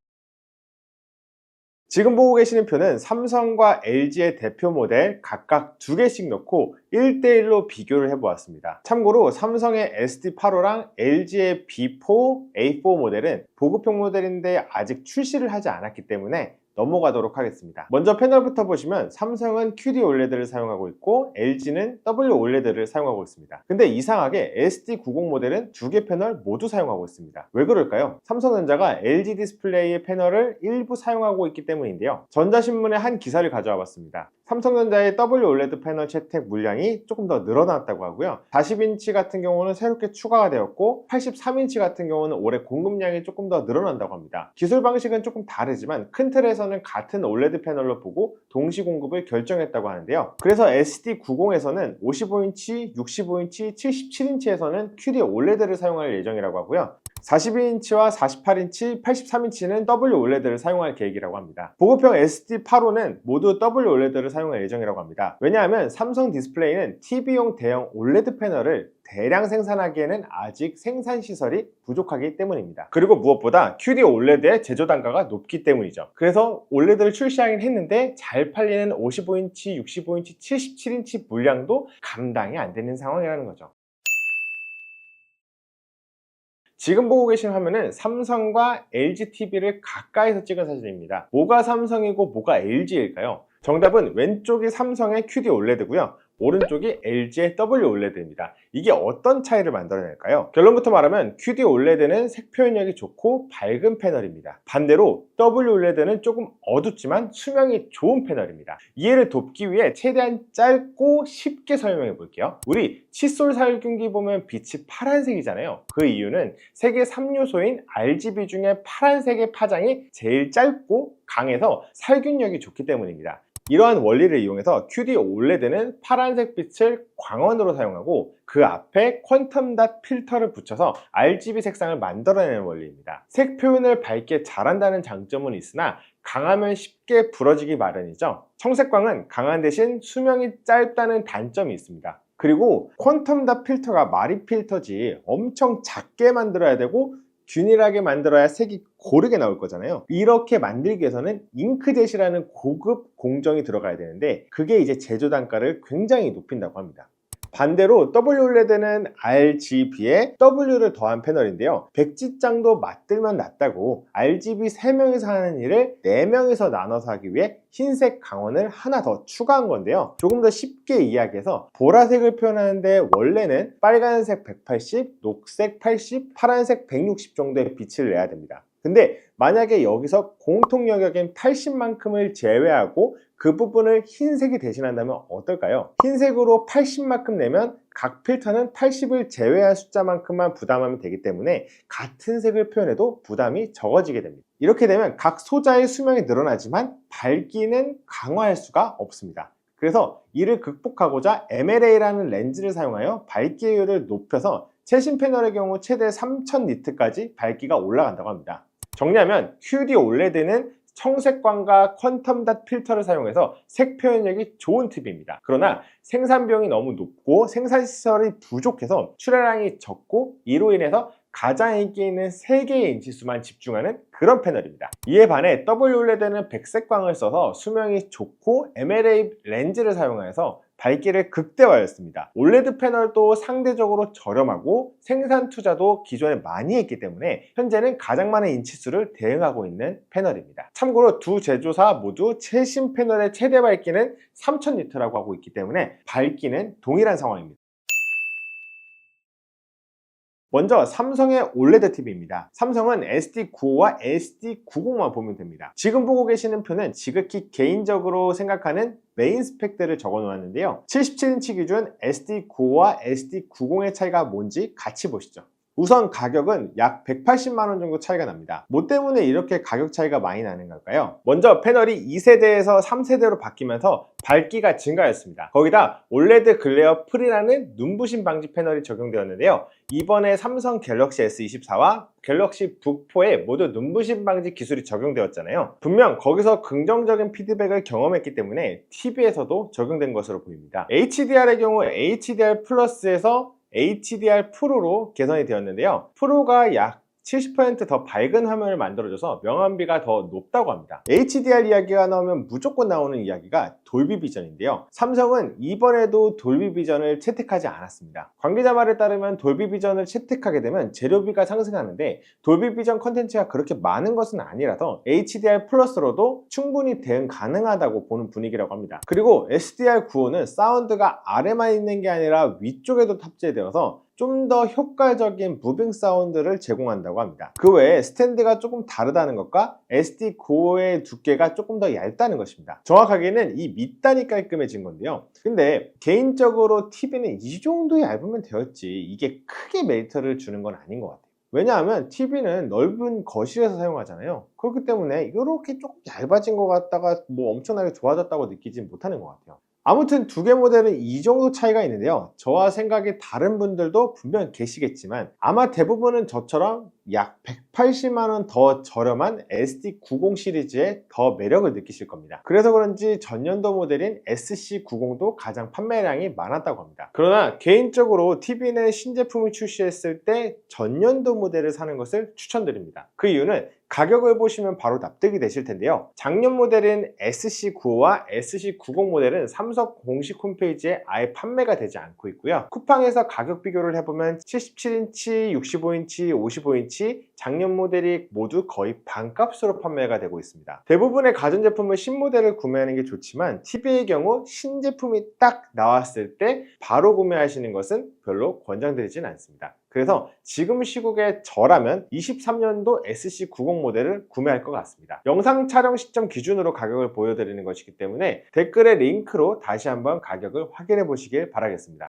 [SPEAKER 1] 지금 보고 계시는 표는 삼성과 LG의 대표 모델 각각 두 개씩 넣고 1대1로 비교를 해보았습니다. 참고로 삼성의 SD85랑 LG의 B4, A4 모델은 보급형 모델인데 아직 출시를 하지 않았기 때문에 넘어가도록 하겠습니다. 먼저 패널부터 보시면 삼성은 QD OLED를 사용하고 있고 LG는 W OLED를 사용하고 있습니다. 근데 이상하게 SD90 모델은 두 개 패널 모두 사용하고 있습니다. 왜 그럴까요? 삼성전자가 LG 디스플레이의 패널을 일부 사용하고 있기 때문인데요. 전자신문의 한 기사를 가져와 봤습니다. 삼성전자의 W OLED 패널 채택 물량이 조금 더 늘어났다고 하고요. 40인치 같은 경우는 새롭게 추가가 되었고 83인치 같은 경우는 올해 공급량이 조금 더 늘어난다고 합니다. 기술 방식은 조금 다르지만 큰 틀에서는 같은 OLED 패널로 보고 동시 공급을 결정했다고 하는데요. 그래서 SD90에서는 55인치, 65인치, 77인치에서는 QD OLED를 사용할 예정이라고 하고요. 42인치와 48인치, 83인치는 W OLED를 사용할 계획이라고 합니다. 보급형 SD85는 모두 W OLED를 사용할 예정이라고 합니다. 왜냐하면 삼성 디스플레이는 TV용 대형 OLED 패널을 대량 생산하기에는 아직 생산 시설이 부족하기 때문입니다. 그리고 무엇보다 QD OLED의 제조 단가가 높기 때문이죠. 그래서 OLED를 출시하긴 했는데 잘 팔리는 55인치, 65인치, 77인치 물량도 감당이 안 되는 상황이라는 거죠. 지금 보고 계신 화면은 삼성과 LG TV를 가까이서 찍은 사진입니다. 뭐가 삼성이고 뭐가 LG일까요? 정답은 왼쪽이 삼성의 QD OLED고요. 오른쪽이 LG의 WOLED입니다. 이게 어떤 차이를 만들어낼까요? 결론부터 말하면 QD OLED는 색 표현력이 좋고 밝은 패널입니다. 반대로 WOLED는 조금 어둡지만 수명이 좋은 패널입니다. 이해를 돕기 위해 최대한 짧고 쉽게 설명해 볼게요. 우리 칫솔 살균기 보면 빛이 파란색이잖아요. 그 이유는 색의 3요소인 RGB 중에 파란색의 파장이 제일 짧고 강해서 살균력이 좋기 때문입니다. 이러한 원리를 이용해서 QD OLED는 파란색 빛을 광원으로 사용하고 그 앞에 퀀텀 닷 필터를 붙여서 RGB 색상을 만들어내는 원리입니다. 색 표현을 밝게 잘한다는 장점은 있으나 강하면 쉽게 부러지기 마련이죠. 청색광은 강한 대신 수명이 짧다는 단점이 있습니다. 그리고 퀀텀 닷 필터가 마리 필터지 엄청 작게 만들어야 되고 균일하게 만들어야 색이 고르게 나올 거잖아요. 이렇게 만들기 위해서는 잉크젯이라는 고급 공정이 들어가야 되는데 그게 이제 제조 단가를 굉장히 높인다고 합니다. 반대로 WOLED는 RGB에 W를 더한 패널인데요. 백지장도 맞들면 낫다고 RGB 3명이서 하는 일을 4명이서 나눠서 하기 위해 흰색 강원을 하나 더 추가한 건데요. 조금 더 쉽게 이야기해서 보라색을 표현하는데 원래는 빨간색 180, 녹색 80, 파란색 160 정도의 빛을 내야 됩니다. 근데 만약에 여기서 공통 영역인 80만큼을 제외하고 그 부분을 흰색이 대신한다면 어떨까요? 흰색으로 80만큼 내면 각 필터는 80을 제외한 숫자만큼만 부담하면 되기 때문에 같은 색을 표현해도 부담이 적어지게 됩니다. 이렇게 되면 각 소자의 수명이 늘어나지만 밝기는 강화할 수가 없습니다. 그래서 이를 극복하고자 MLA라는 렌즈를 사용하여 밝기율을 높여서 최신 패널의 경우 최대 3000니트까지 밝기가 올라간다고 합니다. 정리하면 QD OLED는 청색광과 퀀텀 닷 필터를 사용해서 색 표현력이 좋은 팁입니다. 그러나 생산 비용이 너무 높고 생산 시설이 부족해서 출하량이 적고 이로 인해서 가장 인기 있는 3개의 인치수만 집중하는 그런 패널입니다. 이에 반해 WOLED는 백색광을 써서 수명이 좋고 MLA 렌즈를 사용해서 밝기를 극대화했습니다. OLED 패널도 상대적으로 저렴하고 생산 투자도 기존에 많이 했기 때문에 현재는 가장 많은 인치수를 대응하고 있는 패널입니다. 참고로 두 제조사 모두 최신 패널의 최대 밝기는 3000니트라고 하고 있기 때문에 밝기는 동일한 상황입니다. 먼저 삼성의 OLED TV입니다. 삼성은 SD95와 SD90만 보면 됩니다. 지금 보고 계시는 표는 지극히 개인적으로 생각하는 메인 스펙들을 적어 놓았는데요. 77인치 기준 SD95와 SD90의 차이가 뭔지 같이 보시죠. 우선 가격은 약 180만원 정도 차이가 납니다. 뭐 때문에 이렇게 가격 차이가 많이 나는 걸까요? 먼저 패널이 2세대에서 3세대로 바뀌면서 밝기가 증가했습니다. 거기다 OLED 글레어 프리라는 눈부심 방지 패널이 적용되었는데요. 이번에 삼성 갤럭시 S24와 갤럭시 북4에 모두 눈부심 방지 기술이 적용되었잖아요. 분명 거기서 긍정적인 피드백을 경험했기 때문에 TV에서도 적용된 것으로 보입니다. HDR의 경우 HDR 플러스에서 HDR 프로로 개선이 되었는데요. 프로가 약 70%더 밝은 화면을 만들어줘서 명암비가 더 높다고 합니다. HDR 이야기가 나오면 무조건 나오는 이야기가 돌비 비전인데요. 삼성은 이번에도 돌비 비전을 채택하지 않았습니다. 관계자 말에 따르면 돌비 비전을 채택하게 되면 재료비가 상승하는데 돌비 비전 컨텐츠가 그렇게 많은 것은 아니라서 HDR 플러스로도 충분히 대응 가능하다고 보는 분위기라고 합니다. 그리고 SDR95는 사운드가 아래만 있는 게 아니라 위쪽에도 탑재되어서 좀 더 효과적인 무빙 사운드를 제공한다고 합니다. 그 외에 스탠드가 조금 다르다는 것과 SD95의 두께가 조금 더 얇다는 것입니다. 정확하게는 이 밑단이 깔끔해진 건데요. 근데 개인적으로 TV는 이 정도 얇으면 되었지 이게 크게 메리트를 주는 건 아닌 것 같아요. 왜냐하면 TV는 넓은 거실에서 사용하잖아요. 그렇기 때문에 이렇게 조금 얇아진 것 같다가 뭐 엄청나게 좋아졌다고 느끼지 못하는 것 같아요. 아무튼 두 개 모델은 이 정도 차이가 있는데요. 저와 생각이 다른 분들도 분명 계시겠지만 아마 대부분은 저처럼 약 180만원 더 저렴한 SD90 시리즈에 더 매력을 느끼실 겁니다. 그래서 그런지 전년도 모델인 SC90도 가장 판매량이 많았다고 합니다. 그러나 개인적으로 TV는 신제품을 출시했을 때 전년도 모델을 사는 것을 추천드립니다. 그 이유는 가격을 보시면 바로 납득이 되실 텐데요. 작년 모델은 SC95와 SC90 모델은 삼성 공식 홈페이지에 아예 판매가 되지 않고 있고요. 쿠팡에서 가격 비교를 해보면 77인치, 65인치, 55인치 작년 모델이 모두 거의 반값으로 판매가 되고 있습니다. 대부분의 가전제품은 신모델을 구매하는 게 좋지만 TV의 경우 신제품이 딱 나왔을 때 바로 구매하시는 것은 별로 권장드리진 않습니다. 그래서 지금 시국에 저라면 23년도 SC90 모델을 구매할 것 같습니다. 영상 촬영 시점 기준으로 가격을 보여드리는 것이기 때문에 댓글의 링크로 다시 한번 가격을 확인해 보시길 바라겠습니다.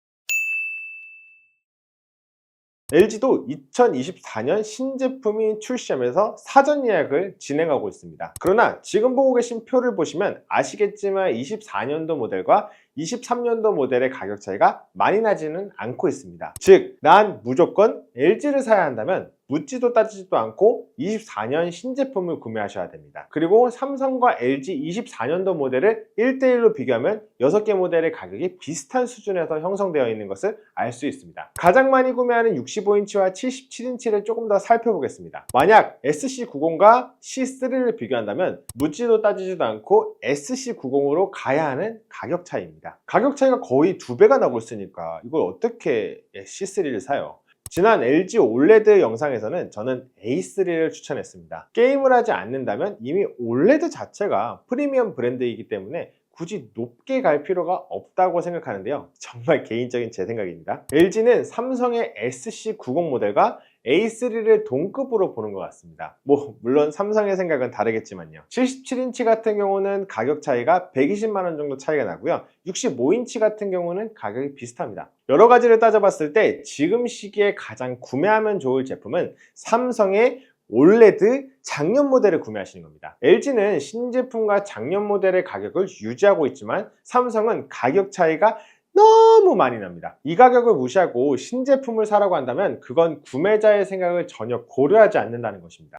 [SPEAKER 1] LG도 2024년 신제품이 출시하면서 사전 예약을 진행하고 있습니다. 그러나 지금 보고 계신 표를 보시면 아시겠지만 24년도 모델과 23년도 모델의 가격 차이가 많이 나지는 않고 있습니다. 즉, 난 무조건 LG를 사야 한다면 묻지도 따지지도 않고 24년 신제품을 구매하셔야 됩니다. 그리고 삼성과 LG 24년도 모델을 1대1로 비교하면 6개 모델의 가격이 비슷한 수준에서 형성되어 있는 것을 알 수 있습니다. 가장 많이 구매하는 65인치와 77인치를 조금 더 살펴보겠습니다. 만약 SC90과 C3를 비교한다면 묻지도 따지지도 않고 SC90으로 가야 하는 가격 차이입니다. 가격 차이가 거의 2배가 나고 있으니까 이걸 어떻게 C3를 사요? 지난 LG OLED 영상에서는 저는 A3를 추천했습니다. 게임을 하지 않는다면 이미 OLED 자체가 프리미엄 브랜드이기 때문에 굳이 높게 갈 필요가 없다고 생각하는데요. 정말 개인적인 제 생각입니다. LG는 삼성의 SC90 모델과 A3를 동급으로 보는 것 같습니다. 물론 삼성의 생각은 다르겠지만요. 77인치 같은 경우는 가격 차이가 120만원 정도 차이가 나고요. 65인치 같은 경우는 가격이 비슷합니다. 여러 가지를 따져봤을 때 지금 시기에 가장 구매하면 좋을 제품은 삼성의 OLED 작년 모델을 구매하시는 겁니다. LG는 신제품과 작년 모델의 가격을 유지하고 있지만 삼성은 가격 차이가 너무 많이 납니다. 이 가격을 무시하고 신제품을 사라고 한다면 그건 구매자의 생각을 전혀 고려하지 않는다는 것입니다.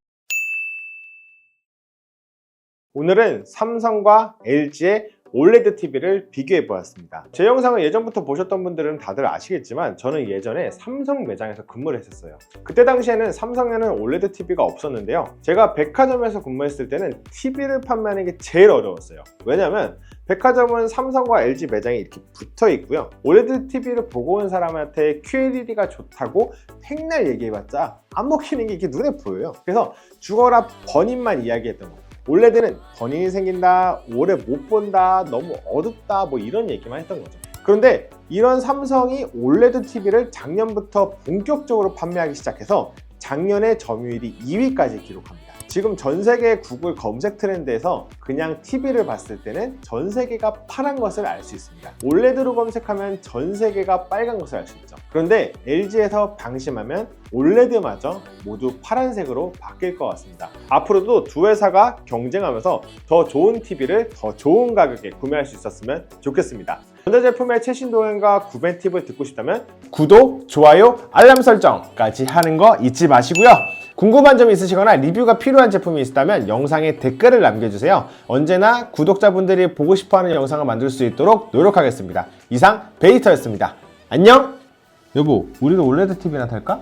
[SPEAKER 1] 오늘은 삼성과 LG의 OLED TV를 비교해 보았습니다. 제 영상을 예전부터 보셨던 분들은 다들 아시겠지만 저는 예전에 삼성 매장에서 근무를 했었어요. 그때 당시에는 삼성에는 OLED TV가 없었는데요. 제가 백화점에서 근무했을 때는 TV를 판매하는 게 제일 어려웠어요. 왜냐면 백화점은 삼성과 LG 매장이 이렇게 붙어 있고요. OLED TV를 보고 온 사람한테 QLED가 좋다고 백날 얘기해봤자 안 먹히는 게 이렇게 눈에 보여요. 그래서 죽어라 번인만 이야기했던 거예요. OLED는 번인이 생긴다, 오래 못 본다, 너무 어둡다 이런 얘기만 했던 거죠. 그런데 이런 삼성이 OLED TV를 작년부터 본격적으로 판매하기 시작해서 작년에 점유율이 2위까지 기록합니다. 지금 전 세계 구글 검색 트렌드에서 그냥 TV를 봤을 때는 전 세계가 파란 것을 알 수 있습니다. OLED로 검색하면 전 세계가 빨간 것을 알 수 있죠. 그런데 LG에서 방심하면 OLED마저 모두 파란색으로 바뀔 것 같습니다. 앞으로도 두 회사가 경쟁하면서 더 좋은 TV를 더 좋은 가격에 구매할 수 있었으면 좋겠습니다. 전자제품의 최신 동향과 구매 팁을 듣고 싶다면 구독, 좋아요, 알람 설정까지 하는 거 잊지 마시고요. 궁금한 점 있으시거나 리뷰가 필요한 제품이 있다면 영상에 댓글을 남겨주세요. 언제나 구독자분들이 보고 싶어하는 영상을 만들 수 있도록 노력하겠습니다. 이상 베이터였습니다. 안녕! 여보, 우리도 OLED TV나 탈까?